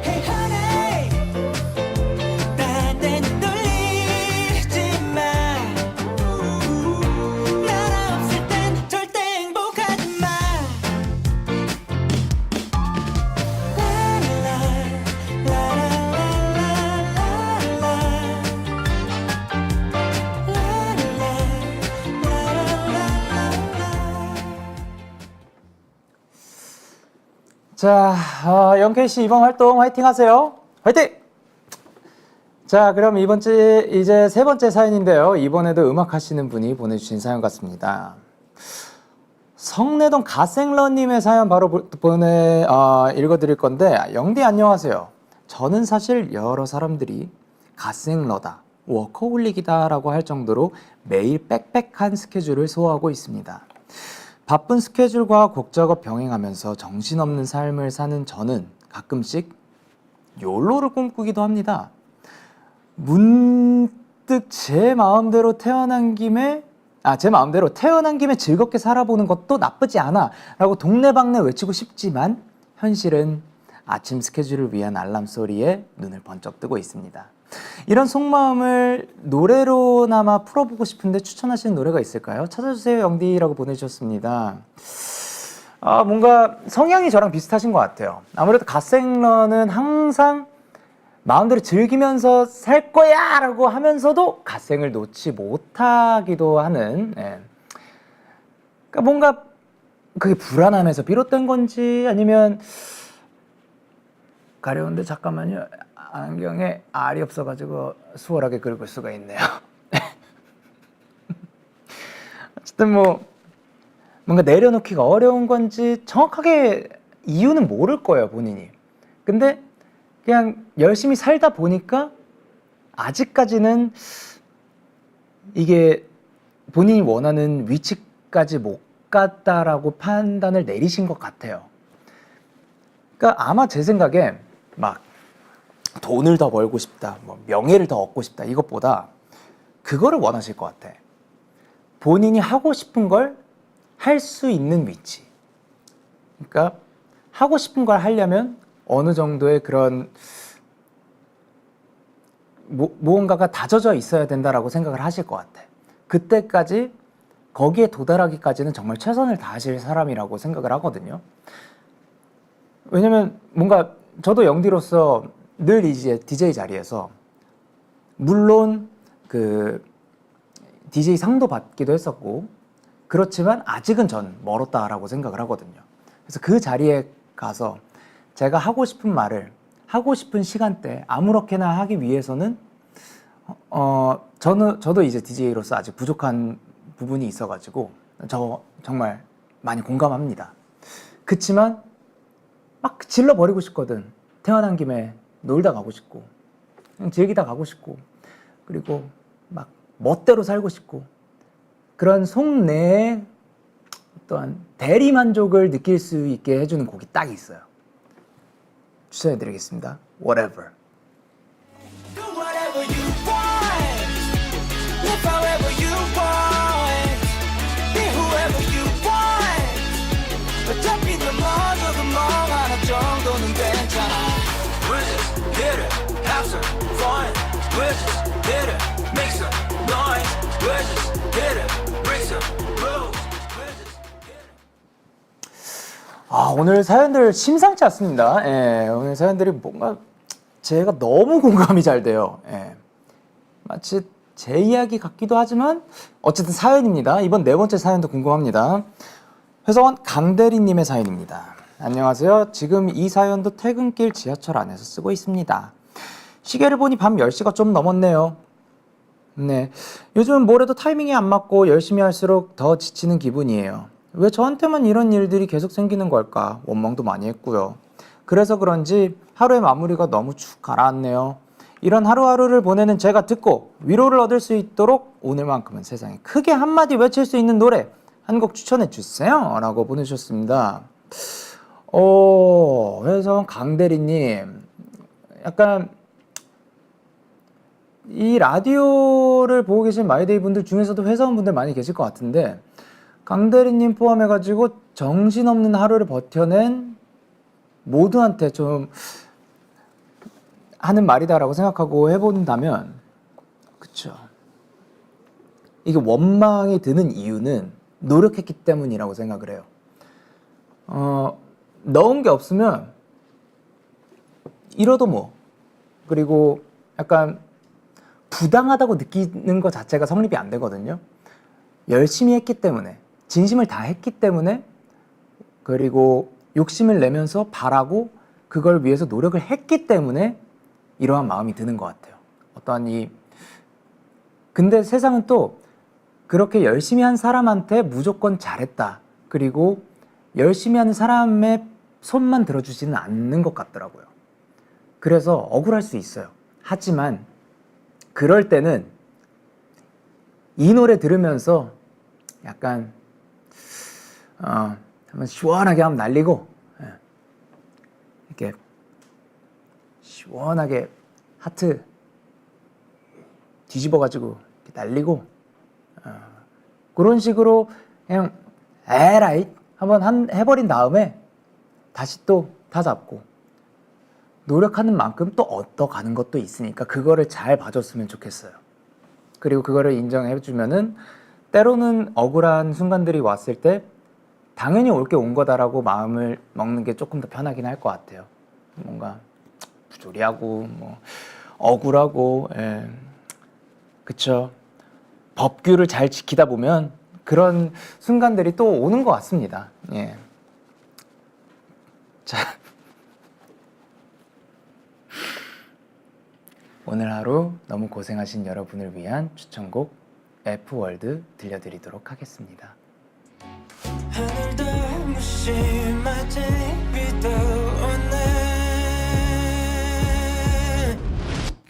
Hey honey, 딴데 놀리지 마. 나 없을 땐 절대 행복하지 마. 자, 영케이 씨 이번 활동 화이팅 하세요. 화이팅! 자, 그럼 이제 세 번째 사연인데요. 이번에도 음악 하시는 분이 보내주신 사연 같습니다. 성내동 가생러님의 사연 바로 읽어드릴 건데, 영디 안녕하세요. 저는 사실 여러 사람들이 가생러다, 워커홀릭이다 라고 할 정도로 매일 빽빽한 스케줄을 소화하고 있습니다. 바쁜 스케줄과 곡 작업 병행하면서 정신없는 삶을 사는 저는 가끔씩 욜로를 꿈꾸기도 합니다. 문득 제 마음대로 태어난 김에 즐겁게 살아보는 것도 나쁘지 않아 라고 동네방네 외치고 싶지만 현실은 아침 스케줄을 위한 알람 소리에 눈을 번쩍 뜨고 있습니다. 이런 속마음을 노래로나마 풀어보고 싶은데 추천하시는 노래가 있을까요? 찾아주세요, 영디라고 보내주셨습니다. 뭔가 성향이 저랑 비슷하신 것 같아요. 아무래도 갓생러는 항상 마음대로 즐기면서 살 거야 라고 하면서도 갓생을 놓지 못하기도 하는, 그러니까 뭔가 그게 불안함에서 비롯된 건지 아니면 가려운데 잠깐만요. 안경에 알이 없어가지고 수월하게 긁을 수가 있네요. 어쨌든 뭔가 내려놓기가 어려운 건지 정확하게 이유는 모를 거예요, 본인이. 근데 그냥 열심히 살다 보니까 아직까지는 이게 본인이 원하는 위치까지 못 갔다라고 판단을 내리신 것 같아요. 그러니까 아마 제 생각에 막 돈을 더 벌고 싶다, 명예를 더 얻고 싶다 이것보다 그거를 원하실 것 같아. 본인이 하고 싶은 걸 할 수 있는 위치. 그러니까 하고 싶은 걸 하려면 어느 정도의 그런 무언가가 다져져 있어야 된다라고 생각을 하실 것 같아. 그때까지 거기에 도달하기까지는 정말 최선을 다하실 사람이라고 생각을 하거든요. 왜냐면 뭔가 저도 영디로서 늘 이제 DJ 자리에서 물론 그 DJ 상도 받기도 했었고 그렇지만 아직은 전 멀었다라고 생각을 하거든요. 그래서 그 자리에 가서 제가 하고 싶은 말을 하고 싶은 시간대에 아무렇게나 하기 위해서는 저도 이제 DJ로서 아직 부족한 부분이 있어가지고 저 정말 많이 공감합니다. 그치만 막 질러버리고 싶거든. 태어난 김에 놀다 가고 싶고 그냥 즐기다 가고 싶고 그리고 막 멋대로 살고 싶고 그런 속내에 또한 대리만족을 느낄 수 있게 해주는 곡이 딱 있어요. 추천해드리겠습니다. Whatever. Do whatever you want. Live however you want. Be whoever you want. 어차피 더 먼저 더 멍하나 정도는 괜찮아. We're just here to have some fun. We're just here to make some noise. We're just here to break some rules. We're just 오늘 사연들 심상치 않습니다. 예, 오늘 사연들이 뭔가 제가 너무 공감이 잘 돼요. 예. 마치 제 이야기 같기도 하지만 어쨌든 사연입니다. 이번 네 번째 사연도 궁금합니다. 회사원 강대리님의 사연입니다. 안녕하세요. 지금 이 사연도 퇴근길 지하철 안에서 쓰고 있습니다. 시계를 보니 밤 10시가 좀 넘었네요. 네, 요즘은 뭐래도 타이밍이 안 맞고 열심히 할수록 더 지치는 기분이에요. 왜 저한테만 이런 일들이 계속 생기는 걸까? 원망도 많이 했고요. 그래서 그런지 하루의 마무리가 너무 축 가라앉네요. 이런 하루하루를 보내는 제가 듣고 위로를 얻을 수 있도록 오늘만큼은 세상에 크게 한마디 외칠 수 있는 노래 한 곡 추천해 주세요 라고 보내주셨습니다. 회사원 강대리님, 약간 이 라디오를 보고 계신 마이데이 분들 중에서도 회사원분들 많이 계실 것 같은데 강대리님 포함해가지고 정신없는 하루를 버텨낸 모두한테 좀 하는 말이다라고 생각하고 해본다면, 그쵸, 이게 원망이 드는 이유는 노력했기 때문이라고 생각을 해요. 넣은 게 없으면 이러도 뭐, 그리고 약간 부당하다고 느끼는 것 자체가 성립이 안 되거든요. 열심히 했기 때문에, 진심을 다 했기 때문에, 그리고 욕심을 내면서 바라고 그걸 위해서 노력을 했기 때문에 이러한 마음이 드는 것 같아요. 근데 세상은 또 그렇게 열심히 한 사람한테 무조건 잘했다, 그리고 열심히 하는 사람의 손만 들어주지는 않는 것 같더라고요. 그래서 억울할 수 있어요. 하지만 그럴 때는 이 노래 들으면서 약간 한번 시원하게 한번 날리고, 이렇게 시원하게 하트 뒤집어가지고 이렇게 날리고, 그런 식으로 그냥 에라이 한번 해버린 다음에 다시 또 다잡고 노력하는 만큼 또 얻어가는 것도 있으니까 그거를 잘 봐줬으면 좋겠어요. 그리고 그거를 인정해주면은 때로는 억울한 순간들이 왔을 때 당연히 올 게 온 거다라고 마음을 먹는 게 조금 더 편하긴 할 것 같아요. 뭔가 부조리하고 뭐 억울하고, 그쵸, 법규를 잘 지키다 보면 그런 순간들이 또 오는 것 같습니다. 예. 자, 오늘 하루 너무 고생하신 여러분을 위한 추천곡 F월드 들려드리도록 하겠습니다. 하늘도 무심하지 비도 오네.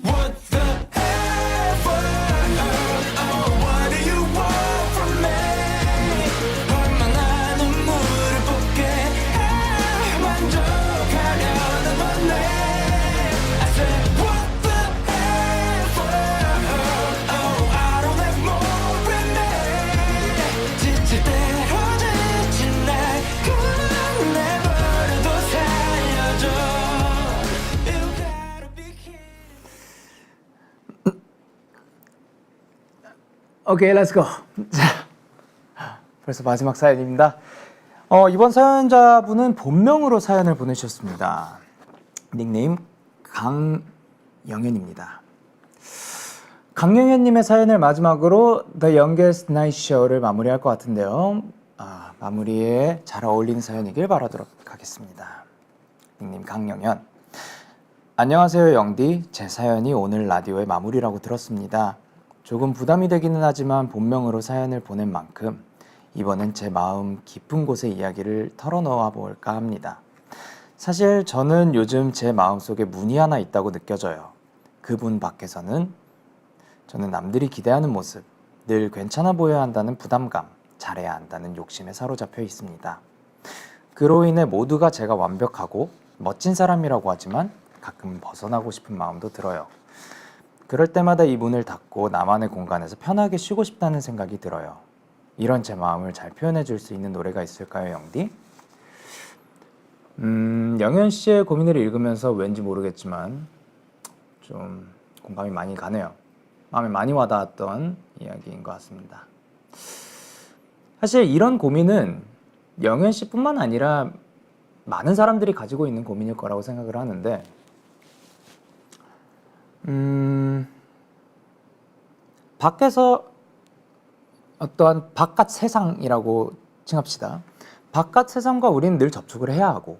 What the F oh, what do you want from me? 얼마나 눈물을 붓게 만족하려는 건데. I said what the F oh, I don't have more in me. 지칠 대로 지친 날 끝내버려도 살려줘. You gotta be kidding. 오케이, 렛츠고. 자, 벌써 마지막 사연입니다. 이번 사연자분은 본명으로 사연을 보내주셨습니다. 닉네임 강영현입니다. 강영현님의 사연을 마지막으로 The Youngest Night Show를 마무리할 것 같은데요. 마무리에 잘 어울리는 사연이길 바라도록 하겠습니다. 닉님 강영현. 안녕하세요 영디. 제 사연이 오늘 라디오의 마무리라고 들었습니다. 조금 부담이 되기는 하지만 본명으로 사연을 보낸 만큼 이번엔 제 마음 깊은 곳의 이야기를 털어놓아 볼까 합니다. 사실 저는 요즘 제 마음속에 문이 하나 있다고 느껴져요. 그분 밖에서는 저는 남들이 기대하는 모습, 늘 괜찮아 보여야 한다는 부담감, 잘해야 한다는 욕심에 사로잡혀 있습니다. 그로 인해 모두가 제가 완벽하고 멋진 사람이라고 하지만 가끔 벗어나고 싶은 마음도 들어요. 그럴 때마다 이 문을 닫고 나만의 공간에서 편하게 쉬고 싶다는 생각이 들어요. 이런 제 마음을 잘 표현해 줄 수 있는 노래가 있을까요, 영디? 영현 씨의 고민을 읽으면서 왠지 모르겠지만 좀 공감이 많이 가네요. 마음에 많이 와닿았던 이야기인 것 같습니다. 사실 이런 고민은 영현 씨뿐만 아니라 많은 사람들이 가지고 있는 고민일 거라고 생각을 하는데 밖에서 어떠한 바깥 세상이라고 칭합시다. 바깥 세상과 우리는 늘 접촉을 해야 하고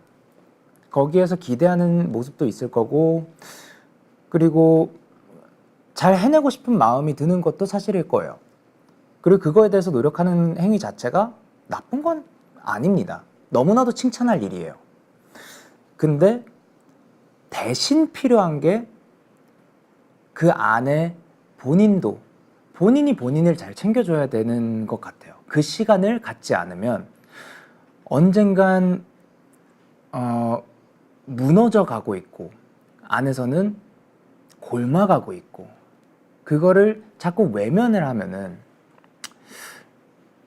거기에서 기대하는 모습도 있을 거고 그리고 잘 해내고 싶은 마음이 드는 것도 사실일 거예요. 그리고 그거에 대해서 노력하는 행위 자체가 나쁜 건 아닙니다. 너무나도 칭찬할 일이에요. 근데 대신 필요한 게 그 안에 본인이 본인을 잘 챙겨줘야 되는 것 같아요. 그 시간을 갖지 않으면 언젠간 무너져 가고 있고 안에서는 골마가고 있고 그거를 자꾸 외면을 하면은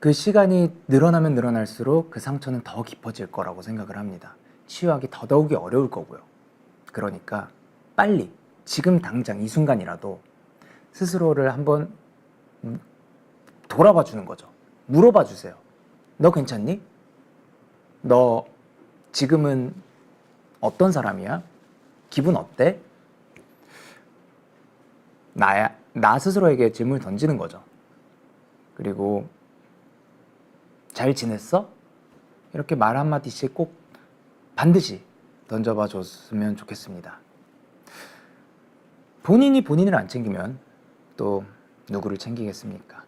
그 시간이 늘어나면 늘어날수록 그 상처는 더 깊어질 거라고 생각을 합니다. 치유하기 더더욱이 어려울 거고요. 그러니까 빨리 지금 당장 이 순간이라도 스스로를 한번 돌아봐 주는 거죠. 물어봐 주세요. 너 괜찮니? 너 지금은 어떤 사람이야? 기분 어때? 나 스스로에게 질문을 던지는 거죠. 그리고 잘 지냈어? 이렇게 말 한마디씩 꼭 반드시 던져봐 줬으면 좋겠습니다. 본인이 본인을 안 챙기면 또 누구를 챙기겠습니까?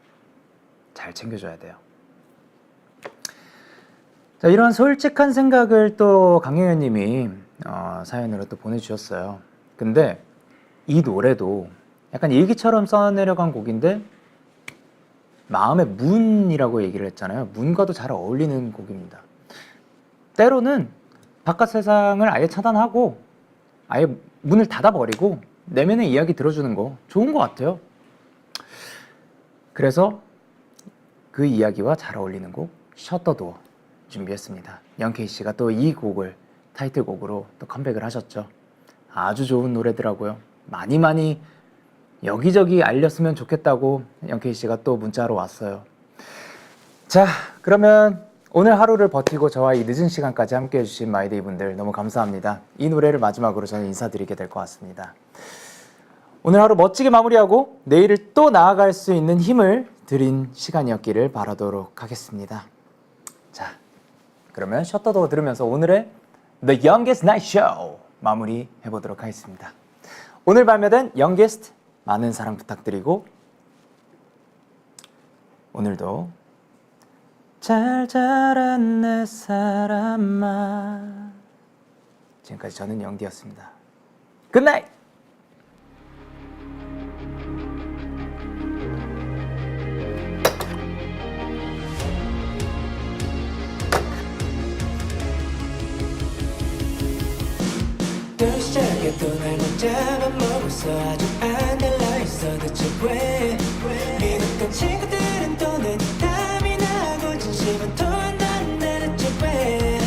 잘 챙겨줘야 돼요. 자, 이런 솔직한 생각을 또 강영현 님이 사연으로 또 보내주셨어요. 근데 이 노래도 약간 일기처럼 써내려간 곡인데 마음의 문이라고 얘기를 했잖아요. 문과도 잘 어울리는 곡입니다. 때로는 바깥 세상을 아예 차단하고 아예 문을 닫아버리고 내면의 이야기 들어주는 거 좋은 것 같아요. 그래서 그 이야기와 잘 어울리는 곡 셔터 더 도어 준비했습니다. 영케이 씨가 또 이 곡을 타이틀곡으로 또 컴백을 하셨죠. 아주 좋은 노래더라고요. 많이 여기저기 알렸으면 좋겠다고 영케이 씨가 또 문자로 왔어요. 자, 그러면 오늘 하루를 버티고 저와 이 늦은 시간까지 함께 해주신 마이데이 분들 너무 감사합니다. 이 노래를 마지막으로 저는 인사드리게 될 것 같습니다. 오늘 하루 멋지게 마무리하고 내일을 또 나아갈 수 있는 힘을 드린 시간이었기를 바라도록 하겠습니다. 자, 그러면 셔터 도어 들으면서 오늘의 The Youngest Night Show 마무리 해보도록 하겠습니다. 오늘 발매된 Youngest 많은 사랑 부탁드리고 오늘도 잘 자란 내 사람아. 지금까지 저는 영디였습니다. 굿나잇! 또 시작해 또 날 잡아먹었어 아주 안 달라있어 대체 왜 믿었던 친구들은 또 내 땀이 나고 진심은 또 안 나는데 왜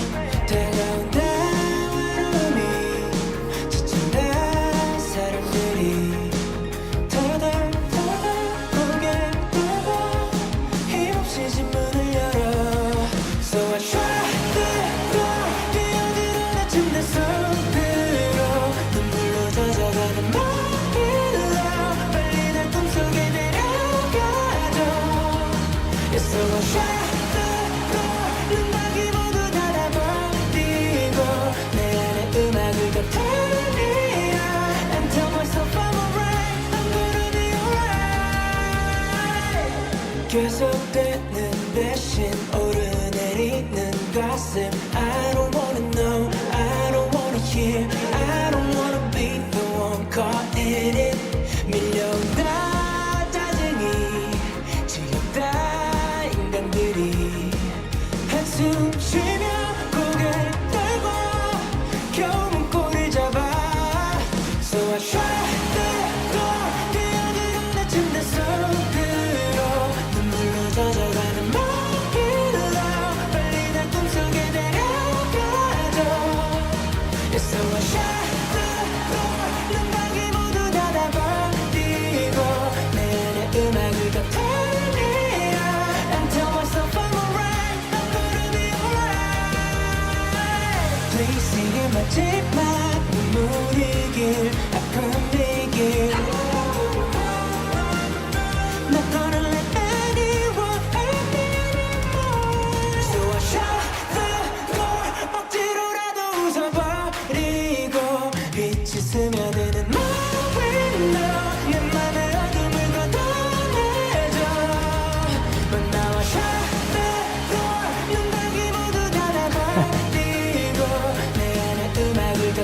다가온 나와 외로움이 지친다 사람들이 고개 들고 힘없이 집 문을 열어 So I try to go 비어지는 아침 내 손 눈물로 젖어 겨우 문고를 잡아. So I shut the door. 기억을 내 침대 속으로 눈물로 젖어가는 my pillow. 빨리 날 꿈속에 데려가줘. Yes, so I shut the door. 눈가기 모두 닫아버리고 내 안에 음악을 더 turn it up and tell myself I'm alright. I'm gonna be alright. Please sing it 마지막 눈물이길 아픔이길. Not gonna let anyone hurt me anymore. So I shut the door. 억지로라도 웃어버리고 빛이 스며드는 my window. 내 맘의 어둠을 걷어내줘. But now I shut the door. 눈가기 모두 닫아버리고 내 안에 음악을 더